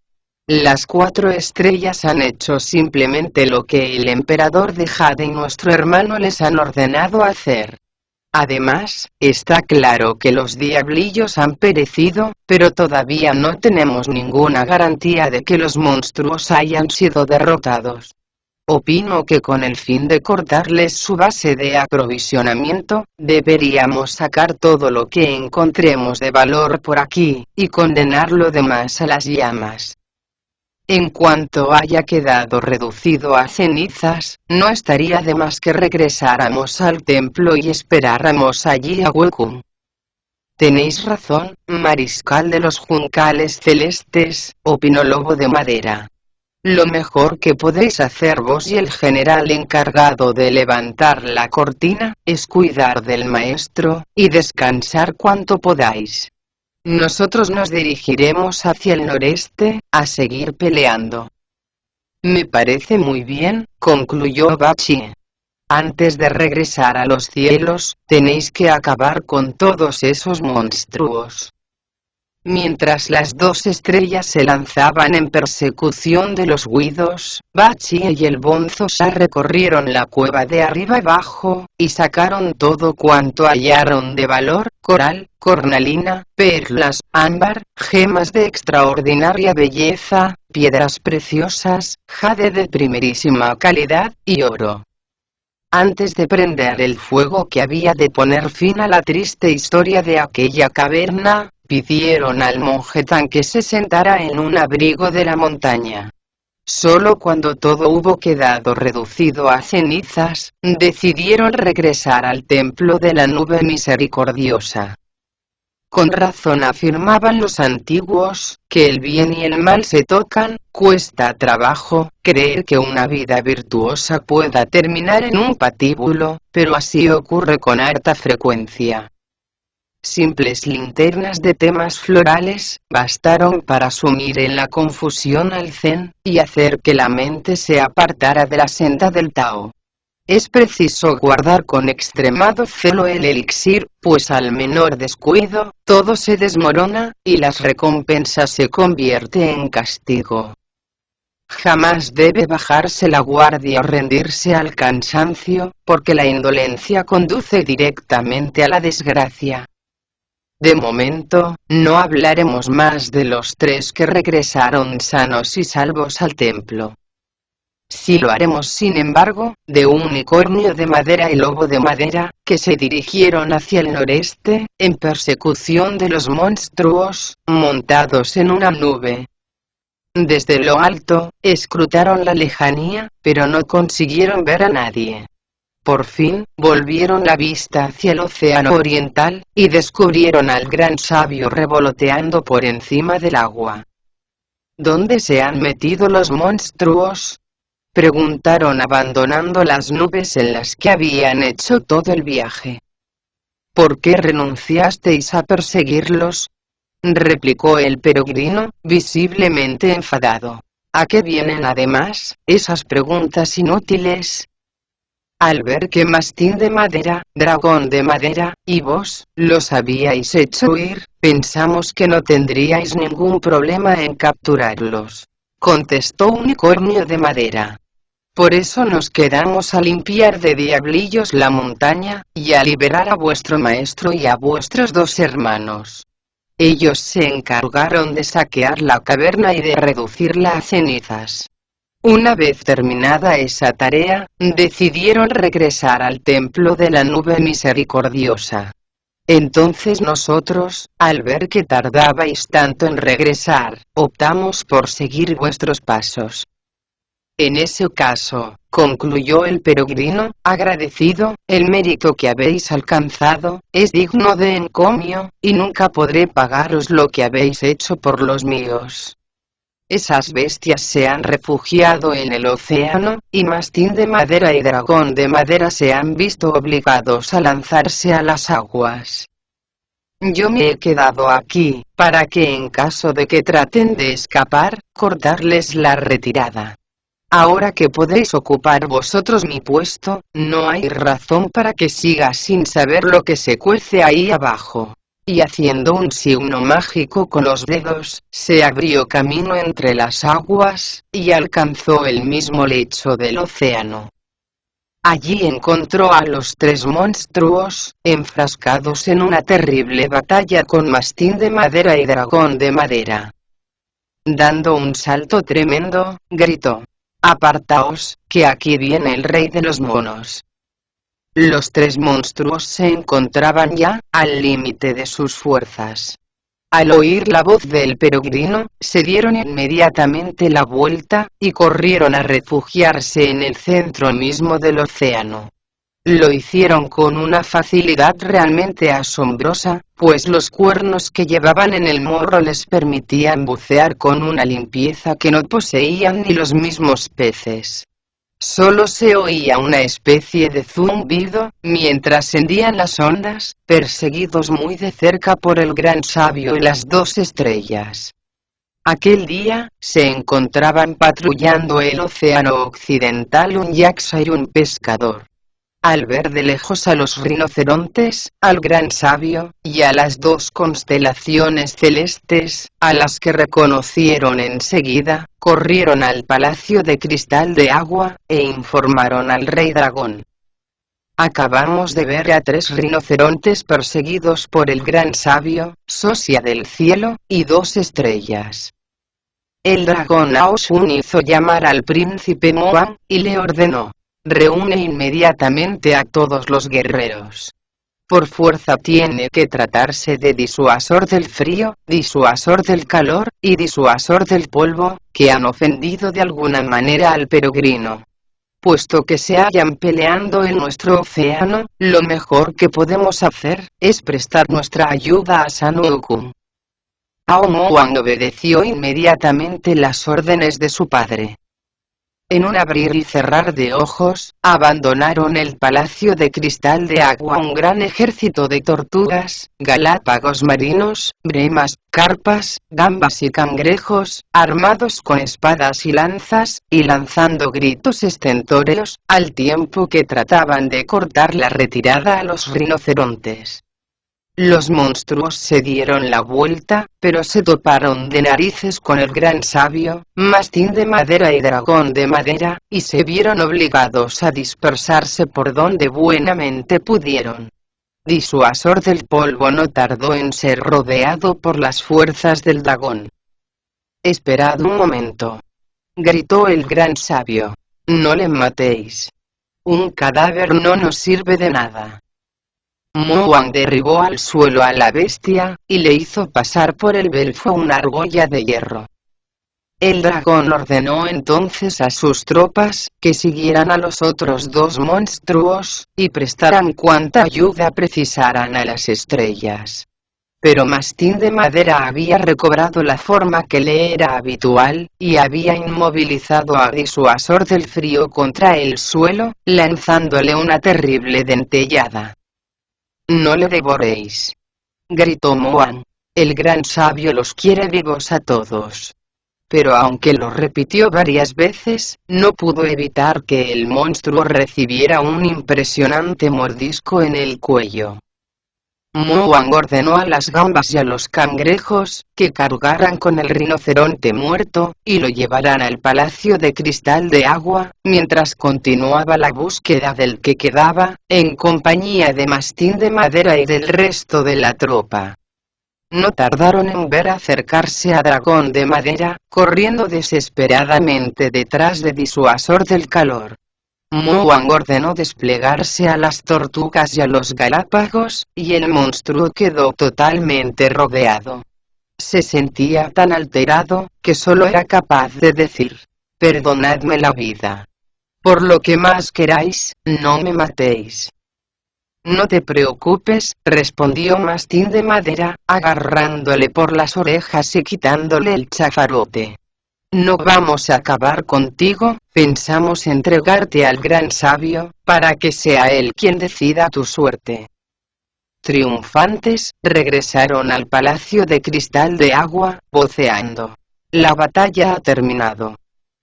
Las 4 estrellas han hecho simplemente lo que el emperador de Jade y nuestro hermano les han ordenado hacer. Además, está claro que los diablillos han perecido, pero todavía no tenemos ninguna garantía de que los monstruos hayan sido derrotados. Opino que con el fin de cortarles su base de aprovisionamiento, deberíamos sacar todo lo que encontremos de valor por aquí, y condenar lo demás a las llamas. En cuanto haya quedado reducido a cenizas, no estaría de más que regresáramos al templo y esperáramos allí a Wukong. Tenéis razón, mariscal de los juncales celestes, opinó Lobo de Madera. Lo mejor que podéis hacer vos y el general encargado de levantar la cortina, es cuidar del maestro, y descansar cuanto podáis. Nosotros nos dirigiremos hacia el noreste, a seguir peleando. Me parece muy bien, concluyó Bachie. Antes de regresar a los cielos, tenéis que acabar con todos esos monstruos. Mientras las 2 estrellas se lanzaban en persecución de los huidos, Bachie y el bonzo Sha recorrieron la cueva de arriba abajo, y sacaron todo cuanto hallaron de valor: coral, cornalina, perlas, ámbar, gemas de extraordinaria belleza, piedras preciosas, jade de primerísima calidad, y oro. Antes de prender el fuego que había de poner fin a la triste historia de aquella caverna, pidieron al monje Tang que se sentara en un abrigo de la montaña. Solo cuando todo hubo quedado reducido a cenizas, decidieron regresar al templo de la nube misericordiosa. Con razón afirmaban los antiguos, que el bien y el mal se tocan. Cuesta trabajo creer que una vida virtuosa pueda terminar en un patíbulo, pero así ocurre con harta frecuencia. Simples linternas de temas florales, bastaron para sumir en la confusión al zen, y hacer que la mente se apartara de la senda del Tao. Es preciso guardar con extremado celo el elixir, pues al menor descuido, todo se desmorona, y las recompensas se convierte en castigo. Jamás debe bajarse la guardia o rendirse al cansancio, porque la indolencia conduce directamente a la desgracia. De momento, no hablaremos más de los 3 que regresaron sanos y salvos al templo. Sí lo haremos sin embargo, de Unicornio de Madera y Lobo de Madera, que se dirigieron hacia el noreste, en persecución de los monstruos, montados en una nube. Desde lo alto, escrutaron la lejanía, pero no consiguieron ver a nadie. Por fin, volvieron la vista hacia el océano oriental, y descubrieron al gran sabio revoloteando por encima del agua. ¿Dónde se han metido los monstruos?, preguntaron abandonando las nubes en las que habían hecho todo el viaje. ¿Por qué renunciasteis a perseguirlos?, replicó el peregrino, visiblemente enfadado. ¿A qué vienen además esas preguntas inútiles? Al ver que Mastín de Madera, Dragón de Madera, y vos, los habíais hecho huir, pensamos que no tendríais ningún problema en capturarlos, contestó Unicornio de Madera. Por eso nos quedamos a limpiar de diablillos la montaña, y a liberar a vuestro maestro y a vuestros 2 hermanos. Ellos se encargaron de saquear la caverna y de reducirla a cenizas. Una vez terminada esa tarea, decidieron regresar al templo de la nube misericordiosa. Entonces nosotros, al ver que tardabais tanto en regresar, optamos por seguir vuestros pasos. En ese caso, concluyó el peregrino, agradecido, el mérito que habéis alcanzado, es digno de encomio, y nunca podré pagaros lo que habéis hecho por los míos. Esas bestias se han refugiado en el océano, y Mastín de Madera y Dragón de Madera se han visto obligados a lanzarse a las aguas. Yo me he quedado aquí, para que en caso de que traten de escapar, cortarles la retirada. Ahora que podéis ocupar vosotros mi puesto, no hay razón para que siga sin saber lo que se cuece ahí abajo. Y haciendo un signo mágico con los dedos, se abrió camino entre las aguas, y alcanzó el mismo lecho del océano. Allí encontró a los 3 monstruos, enfrascados en una terrible batalla con Mastín de Madera y Dragón de Madera. Dando un salto tremendo, gritó: «Apartaos, que aquí viene el rey de los monos». Los 3 monstruos se encontraban ya, al límite de sus fuerzas. Al oír la voz del peregrino, se dieron inmediatamente la vuelta, y corrieron a refugiarse en el centro mismo del océano. Lo hicieron con una facilidad realmente asombrosa, pues los cuernos que llevaban en el morro les permitían bucear con una limpieza que no poseían ni los mismos peces. Solo se oía una especie de zumbido, mientras hendían las ondas, perseguidos muy de cerca por el gran sabio y las 2 estrellas. Aquel día, se encontraban patrullando el océano occidental un yaxa y un pescador. Al ver de lejos a los rinocerontes, al gran sabio, y a las 2 constelaciones celestes, a las que reconocieron enseguida, corrieron al palacio de cristal de agua, e informaron al rey dragón. Acabamos de ver a 3 rinocerontes perseguidos por el gran sabio, sosia del cielo, y 2 estrellas. El dragón Aoshun hizo llamar al príncipe Moan, y le ordenó: reúne inmediatamente a todos los guerreros. Por fuerza tiene que tratarse de disuasor del frío, disuasor del calor, y disuasor del polvo, que han ofendido de alguna manera al peregrino. Puesto que se hallan peleando en nuestro océano, lo mejor que podemos hacer, es prestar nuestra ayuda a Sanukun. Aomoan obedeció inmediatamente las órdenes de su padre. En un abrir y cerrar de ojos, abandonaron el palacio de cristal de agua un gran ejército de tortugas, galápagos marinos, bremas, carpas, gambas y cangrejos, armados con espadas y lanzas, y lanzando gritos estentóreos, al tiempo que trataban de cortar la retirada a los rinocerontes. Los monstruos se dieron la vuelta, pero se toparon de narices con el gran sabio, Mastín de Madera y Dragón de Madera, y se vieron obligados a dispersarse por donde buenamente pudieron. Disuasor del polvo no tardó en ser rodeado por las fuerzas del dragón. «Esperad un momento», gritó el gran sabio. «No le matéis. Un cadáver no nos sirve de nada». Moan derribó al suelo a la bestia, y le hizo pasar por el belfo una argolla de hierro. El dragón ordenó entonces a sus tropas que siguieran a los otros dos monstruos, y prestaran cuanta ayuda precisaran a las estrellas. Pero Mastín de Madera había recobrado la forma que le era habitual, y había inmovilizado a Disuasor del Frío contra el suelo, lanzándole una terrible dentellada. «No le devoréis», gritó Moan. «El gran sabio los quiere vivos a todos». Pero aunque lo repitió varias veces, no pudo evitar que el monstruo recibiera un impresionante mordisco en el cuello. Moan ordenó a las gambas y a los cangrejos que cargaran con el rinoceronte muerto, y lo llevaran al palacio de cristal de agua, mientras continuaba la búsqueda del que quedaba, en compañía de Mastín de Madera y del resto de la tropa. No tardaron en ver acercarse a Dragón de Madera, corriendo desesperadamente detrás de Disuasor del Calor. Moan ordenó desplegarse a las tortugas y a los galápagos, y el monstruo quedó totalmente rodeado. Se sentía tan alterado, que solo era capaz de decir: «Perdonadme la vida. Por lo que más queráis, no me matéis». «No te preocupes», respondió Mastín de Madera, agarrándole por las orejas y quitándole el chafarote. «No vamos a acabar contigo, pensamos entregarte al gran sabio, para que sea él quien decida tu suerte». Triunfantes, regresaron al palacio de cristal de agua, voceando: «La batalla ha terminado.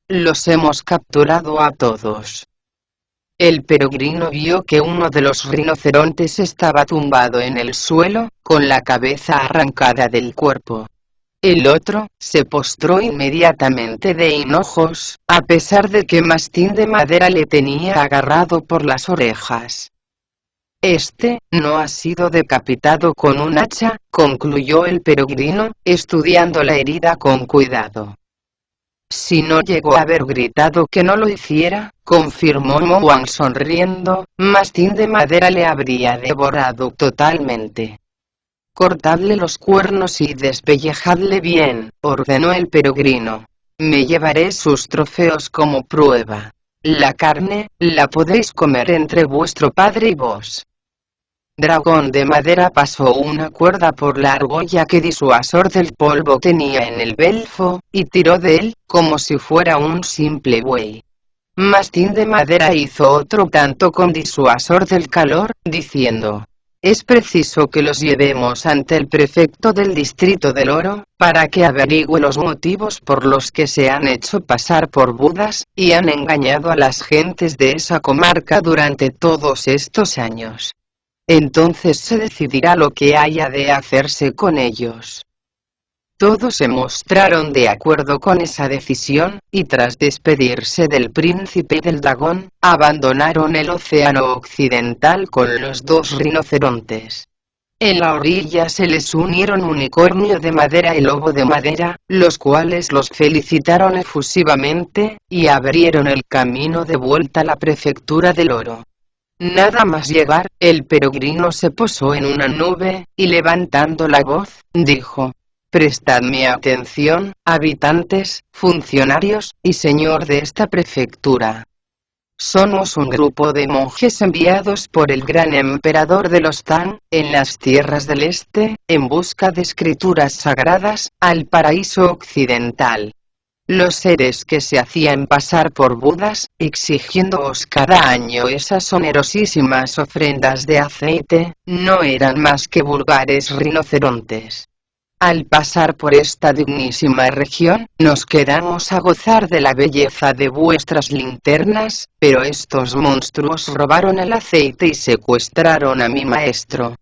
Los hemos capturado a todos». El peregrino vio que uno de los rinocerontes estaba tumbado en el suelo, con la cabeza arrancada del cuerpo. El otro se postró inmediatamente de hinojos, a pesar de que Mastín de Madera le tenía agarrado por las orejas. «Este no ha sido decapitado con un hacha», concluyó el peregrino, estudiando la herida con cuidado. «Si no llegó a haber gritado que no lo hiciera», confirmó Moan sonriendo, «Mastín de Madera le habría devorado totalmente». «Cortadle los cuernos y despellejadle bien», ordenó el peregrino. «Me llevaré sus trofeos como prueba. La carne, la podéis comer entre vuestro padre y vos». Dragón de Madera pasó una cuerda por la argolla que Disuasor del Polvo tenía en el belfo, y tiró de él, como si fuera un simple buey. Mastín de Madera hizo otro tanto con Disuasor del Calor, diciendo: «Es preciso que los llevemos ante el prefecto del distrito del oro, para que averigüe los motivos por los que se han hecho pasar por Budas, y han engañado a las gentes de esa comarca durante todos estos años. Entonces se decidirá lo que haya de hacerse con ellos». Todos se mostraron de acuerdo con esa decisión, y tras despedirse del príncipe del dragón, abandonaron el océano occidental con los dos rinocerontes. En la orilla se les unieron Unicornio de Madera y Lobo de Madera, los cuales los felicitaron efusivamente, y abrieron el camino de vuelta a la prefectura del oro. Nada más llegar, el peregrino se posó en una nube, y levantando la voz, dijo: «Prestadme atención, habitantes, funcionarios, y señor de esta prefectura. Somos un grupo de monjes enviados por el gran emperador de los Tang, en las tierras del este, en busca de escrituras sagradas, al paraíso occidental. Los seres que se hacían pasar por Budas, exigiéndoos cada año esas onerosísimas ofrendas de aceite, no eran más que vulgares rinocerontes. Al pasar por esta dignísima región, nos quedamos a gozar de la belleza de vuestras linternas, pero estos monstruos robaron el aceite y secuestraron a mi maestro.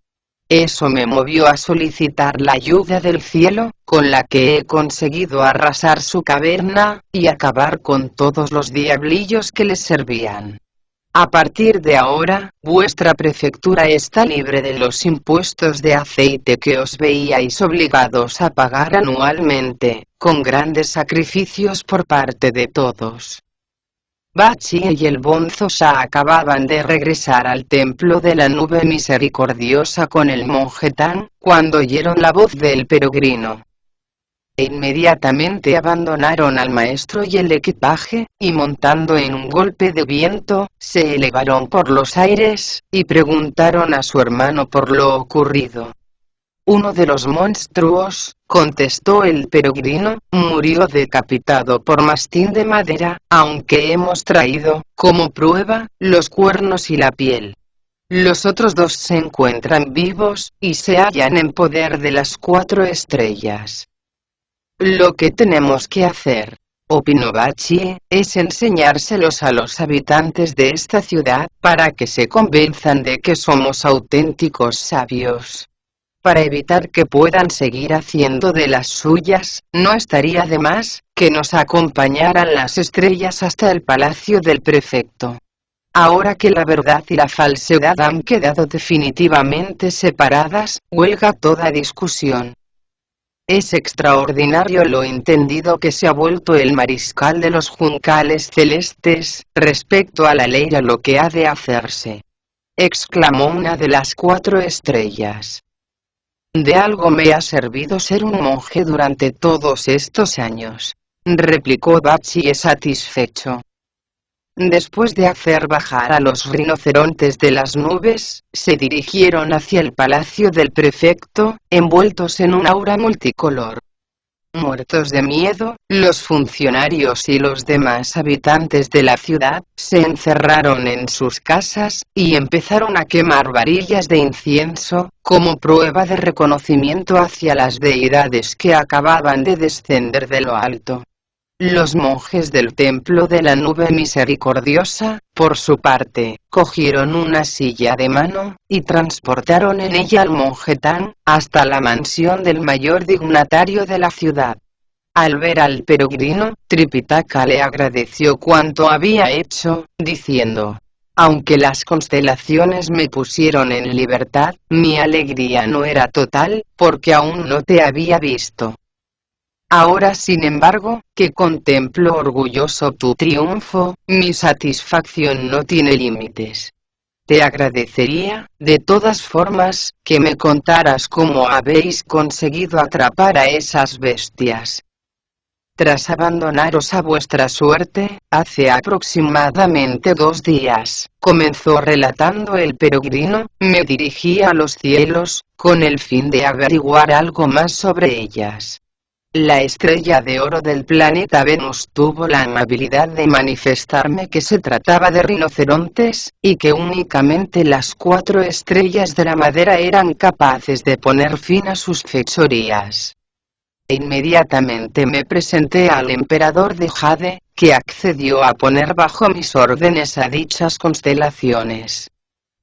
Eso me movió a solicitar la ayuda del cielo, con la que he conseguido arrasar su caverna, y acabar con todos los diablillos que les servían. A partir de ahora, vuestra prefectura está libre de los impuestos de aceite que os veíais obligados a pagar anualmente, con grandes sacrificios por parte de todos». Bachie y el Bonzo Sha acababan de regresar al templo de la nube misericordiosa con el monje Tan, cuando oyeron la voz del peregrino. E inmediatamente abandonaron al maestro y el equipaje, y montando en un golpe de viento, se elevaron por los aires, y preguntaron a su hermano por lo ocurrido. Uno de los monstruos, contestó el peregrino, murió decapitado por mastín de madera, aunque hemos traído, como prueba, los cuernos y la piel. Los otros dos se encuentran vivos, y se hallan en poder de las 4 estrellas. Lo que tenemos que hacer, opinó Bachie, es enseñárselos a los habitantes de esta ciudad, para que se convenzan de que somos auténticos sabios. Para evitar que puedan seguir haciendo de las suyas, no estaría de más que nos acompañaran las estrellas hasta el palacio del prefecto. Ahora que la verdad y la falsedad han quedado definitivamente separadas, huelga toda discusión. Es extraordinario lo entendido que se ha vuelto el mariscal de los juncales celestes, respecto a la ley y a lo que ha de hacerse. Exclamó una de las 4 estrellas. De algo me ha servido ser un monje durante todos estos años, replicó Bachie satisfecho. Después de hacer bajar a los rinocerontes de las nubes, se dirigieron hacia el palacio del prefecto, envueltos en un aura multicolor. Muertos de miedo, los funcionarios y los demás habitantes de la ciudad, se encerraron en sus casas, y empezaron a quemar varillas de incienso, como prueba de reconocimiento hacia las deidades que acababan de descender de lo alto. Los monjes del templo de la nube misericordiosa, por su parte, cogieron una silla de mano, y transportaron en ella al monje Tan, hasta la mansión del mayor dignatario de la ciudad. Al ver al peregrino, Tripitaka le agradeció cuanto había hecho, diciendo: aunque las constelaciones me pusieron en libertad, mi alegría no era total, porque aún no te había visto. Ahora sin embargo, que contemplo orgulloso tu triunfo, mi satisfacción no tiene límites. Te agradecería, de todas formas, que me contaras cómo habéis conseguido atrapar a esas bestias. Tras abandonaros a vuestra suerte, hace aproximadamente 2 días, comenzó relatando el peregrino, me dirigí a los cielos, con el fin de averiguar algo más sobre ellas. La estrella de oro del planeta Venus tuvo la amabilidad de manifestarme que se trataba de rinocerontes, y que únicamente las 4 estrellas de la madera eran capaces de poner fin a sus fechorías. Inmediatamente me presenté al emperador de Jade, que accedió a poner bajo mis órdenes a dichas constelaciones.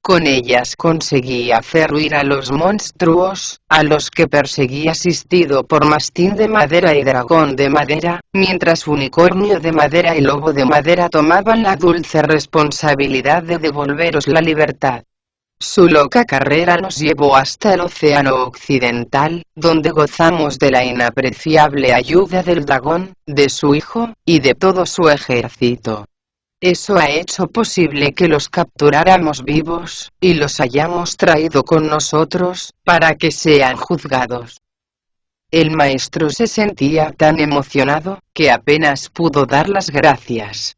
Con ellas conseguí hacer huir a los monstruos, a los que perseguí asistido por mastín de madera y dragón de madera, mientras unicornio de madera y lobo de madera tomaban la dulce responsabilidad de devolveros la libertad. Su loca carrera nos llevó hasta el océano occidental, donde gozamos de la inapreciable ayuda del dragón, de su hijo, y de todo su ejército. Eso ha hecho posible que los capturáramos vivos, y los hayamos traído con nosotros, para que sean juzgados. El maestro se sentía tan emocionado, que apenas pudo dar las gracias.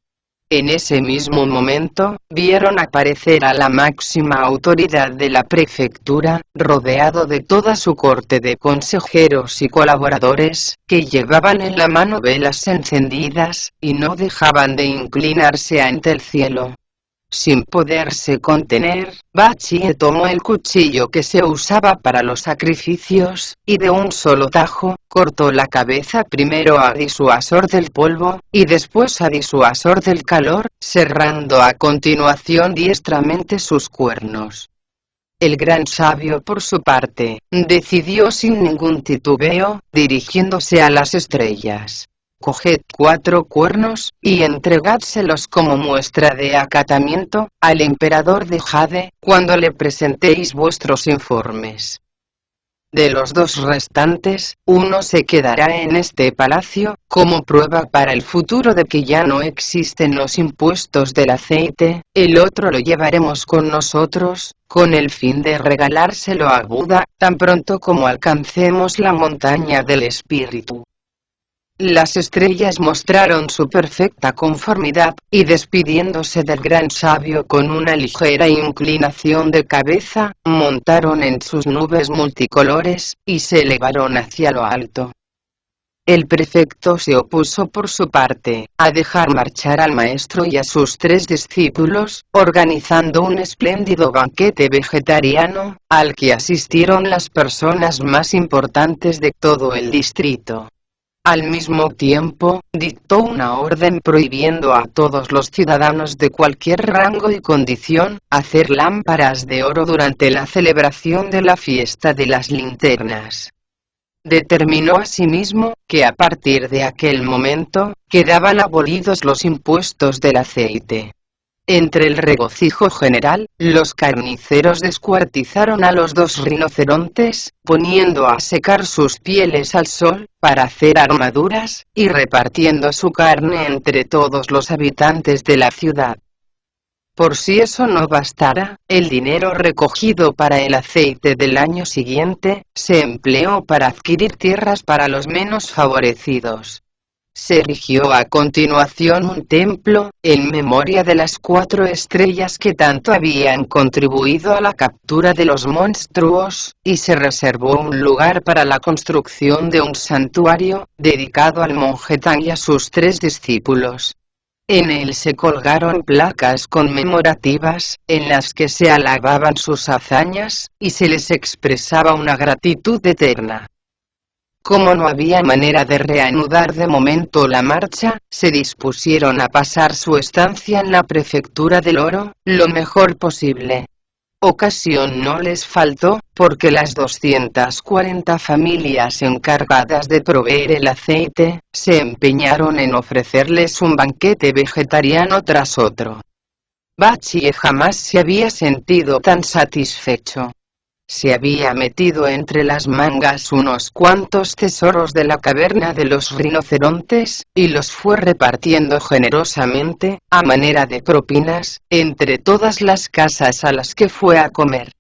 En ese mismo momento, vieron aparecer a la máxima autoridad de la prefectura, rodeado de toda su corte de consejeros y colaboradores, que llevaban en la mano velas encendidas, y no dejaban de inclinarse ante el cielo. Sin poderse contener, Bachie tomó el cuchillo que se usaba para los sacrificios, y de un solo tajo, cortó la cabeza primero a Disuasor del polvo, y después a Disuasor del calor, cerrando a continuación diestramente sus cuernos. El gran sabio por su parte, decidió sin ningún titubeo, dirigiéndose a las estrellas: coged 4 cuernos, y entregádselos como muestra de acatamiento, al emperador de Jade, cuando le presentéis vuestros informes. De los 2 restantes, uno se quedará en este palacio, como prueba para el futuro de que ya no existen los impuestos del aceite, el otro lo llevaremos con nosotros, con el fin de regalárselo a Buda, tan pronto como alcancemos la montaña del espíritu. Las estrellas mostraron su perfecta conformidad, y despidiéndose del gran sabio con una ligera inclinación de cabeza, montaron en sus nubes multicolores, y se elevaron hacia lo alto. El prefecto se opuso por su parte, a dejar marchar al maestro y a sus 3 discípulos, organizando un espléndido banquete vegetariano, al que asistieron las personas más importantes de todo el distrito. Al mismo tiempo, dictó una orden prohibiendo a todos los ciudadanos de cualquier rango y condición, hacer lámparas de oro durante la celebración de la fiesta de las linternas. Determinó asimismo, que a partir de aquel momento, quedaban abolidos los impuestos del aceite. Entre el regocijo general, los carniceros descuartizaron a los 2 rinocerontes, poniendo a secar sus pieles al sol, para hacer armaduras, y repartiendo su carne entre todos los habitantes de la ciudad. Por si eso no bastara, el dinero recogido para el aceite del año siguiente, se empleó para adquirir tierras para los menos favorecidos. Se erigió a continuación un templo, en memoria de las 4 estrellas que tanto habían contribuido a la captura de los monstruos, y se reservó un lugar para la construcción de un santuario, dedicado al monje Tang y a sus 3 discípulos. En él se colgaron placas conmemorativas, en las que se alababan sus hazañas, y se les expresaba una gratitud eterna. Como no había manera de reanudar de momento la marcha, se dispusieron a pasar su estancia en la prefectura del oro, lo mejor posible. Ocasión no les faltó, porque las 240 familias encargadas de proveer el aceite, se empeñaron en ofrecerles un banquete vegetariano tras otro. Bachie jamás se había sentido tan satisfecho. Se había metido entre las mangas unos cuantos tesoros de la caverna de los rinocerontes, y los fue repartiendo generosamente, a manera de propinas, entre todas las casas a las que fue a comer.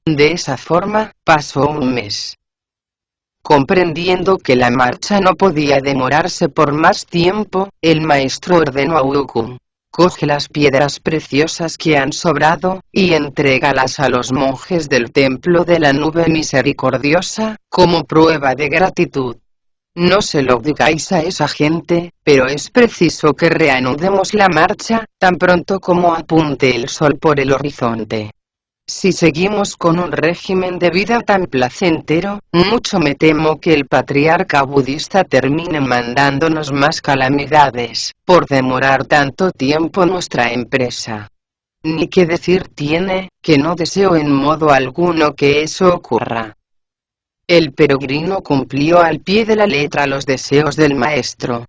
De esa forma, pasó un mes. Comprendiendo que la marcha no podía demorarse por más tiempo, el maestro ordenó a Wukong: coge las piedras preciosas que han sobrado, y entrégalas a los monjes del templo de la nube misericordiosa, como prueba de gratitud. No se lo digáis a esa gente, pero es preciso que reanudemos la marcha, tan pronto como apunte el sol por el horizonte. Si seguimos con un régimen de vida tan placentero, mucho me temo que el patriarca budista termine mandándonos más calamidades, por demorar tanto tiempo nuestra empresa. Ni qué decir tiene, que no deseo en modo alguno que eso ocurra. El peregrino cumplió al pie de la letra los deseos del maestro.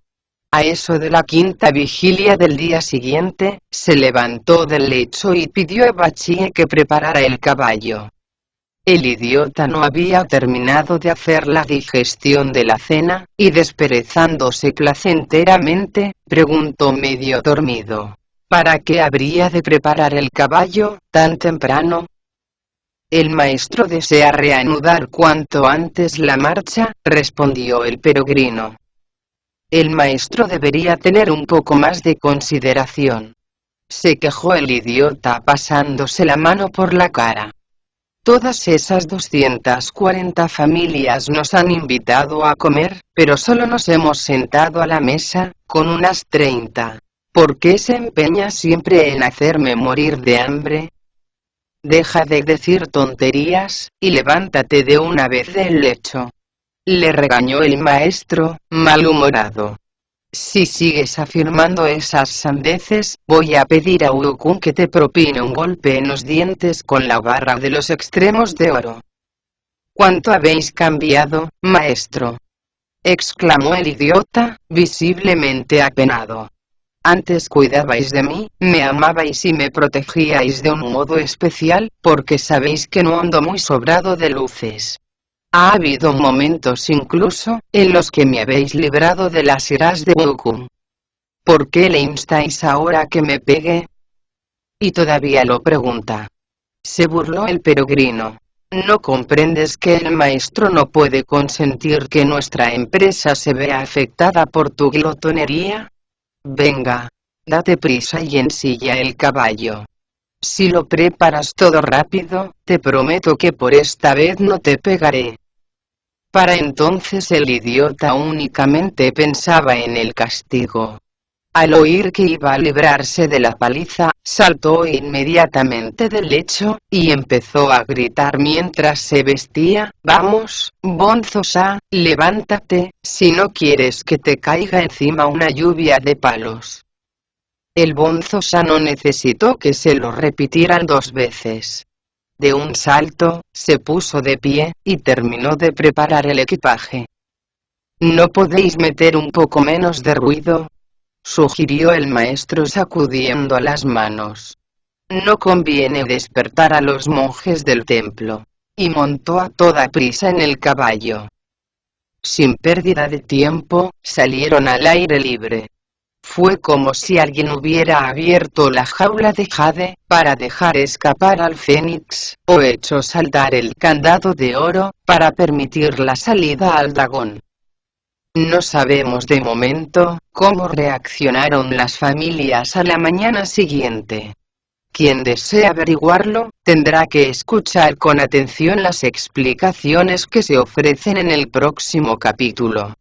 A eso de la 5ª vigilia del día siguiente, se levantó del lecho y pidió a Bachie que preparara el caballo. El idiota no había terminado de hacer la digestión de la cena, y desperezándose placenteramente, preguntó medio dormido: ¿para qué habría de preparar el caballo, tan temprano? El maestro desea reanudar cuanto antes la marcha, respondió el peregrino. El maestro debería tener un poco más de consideración, se quejó el idiota pasándose la mano por la cara. Todas esas 240 familias nos han invitado a comer, pero solo nos hemos sentado a la mesa, con unas 30. ¿Por qué se empeña siempre en hacerme morir de hambre? Deja de decir tonterías, y levántate de una vez del lecho. Le regañó el maestro, malhumorado. Si sigues afirmando esas sandeces, voy a pedir a Wukong que te propine un golpe en los dientes con la barra de los extremos de oro. ¿Cuánto habéis cambiado, maestro?, exclamó el idiota, visiblemente apenado. Antes cuidabais de mí, me amabais y me protegíais de un modo especial, porque sabéis que no ando muy sobrado de luces. Ha habido momentos incluso, en los que me habéis librado de las iras de Wukong. ¿Por qué le instáis ahora que me pegue? Y todavía lo pregunta. Se burló el peregrino. ¿No comprendes que el maestro no puede consentir que nuestra empresa se vea afectada por tu glotonería? Venga, date prisa y ensilla el caballo. Si lo preparas todo rápido, te prometo que por esta vez no te pegaré. Para entonces el idiota únicamente pensaba en el castigo. Al oír que iba a librarse de la paliza, saltó inmediatamente del lecho, y empezó a gritar mientras se vestía: «Vamos, bonzosa, levántate, si no quieres que te caiga encima una lluvia de palos». El bonzosa no necesitó que se lo repitieran 2 veces. De un salto, se puso de pie, y terminó de preparar el equipaje. «¿No podéis meter un poco menos de ruido?», sugirió el maestro sacudiendo las manos. «No conviene despertar a los monjes del templo». Y montó a toda prisa en el caballo. Sin pérdida de tiempo, salieron al aire libre. Fue como si alguien hubiera abierto la jaula de jade, para dejar escapar al fénix, o hecho saltar el candado de oro, para permitir la salida al dragón. No sabemos de momento, cómo reaccionaron las familias a la mañana siguiente. Quien desee averiguarlo, tendrá que escuchar con atención las explicaciones que se ofrecen en el próximo capítulo.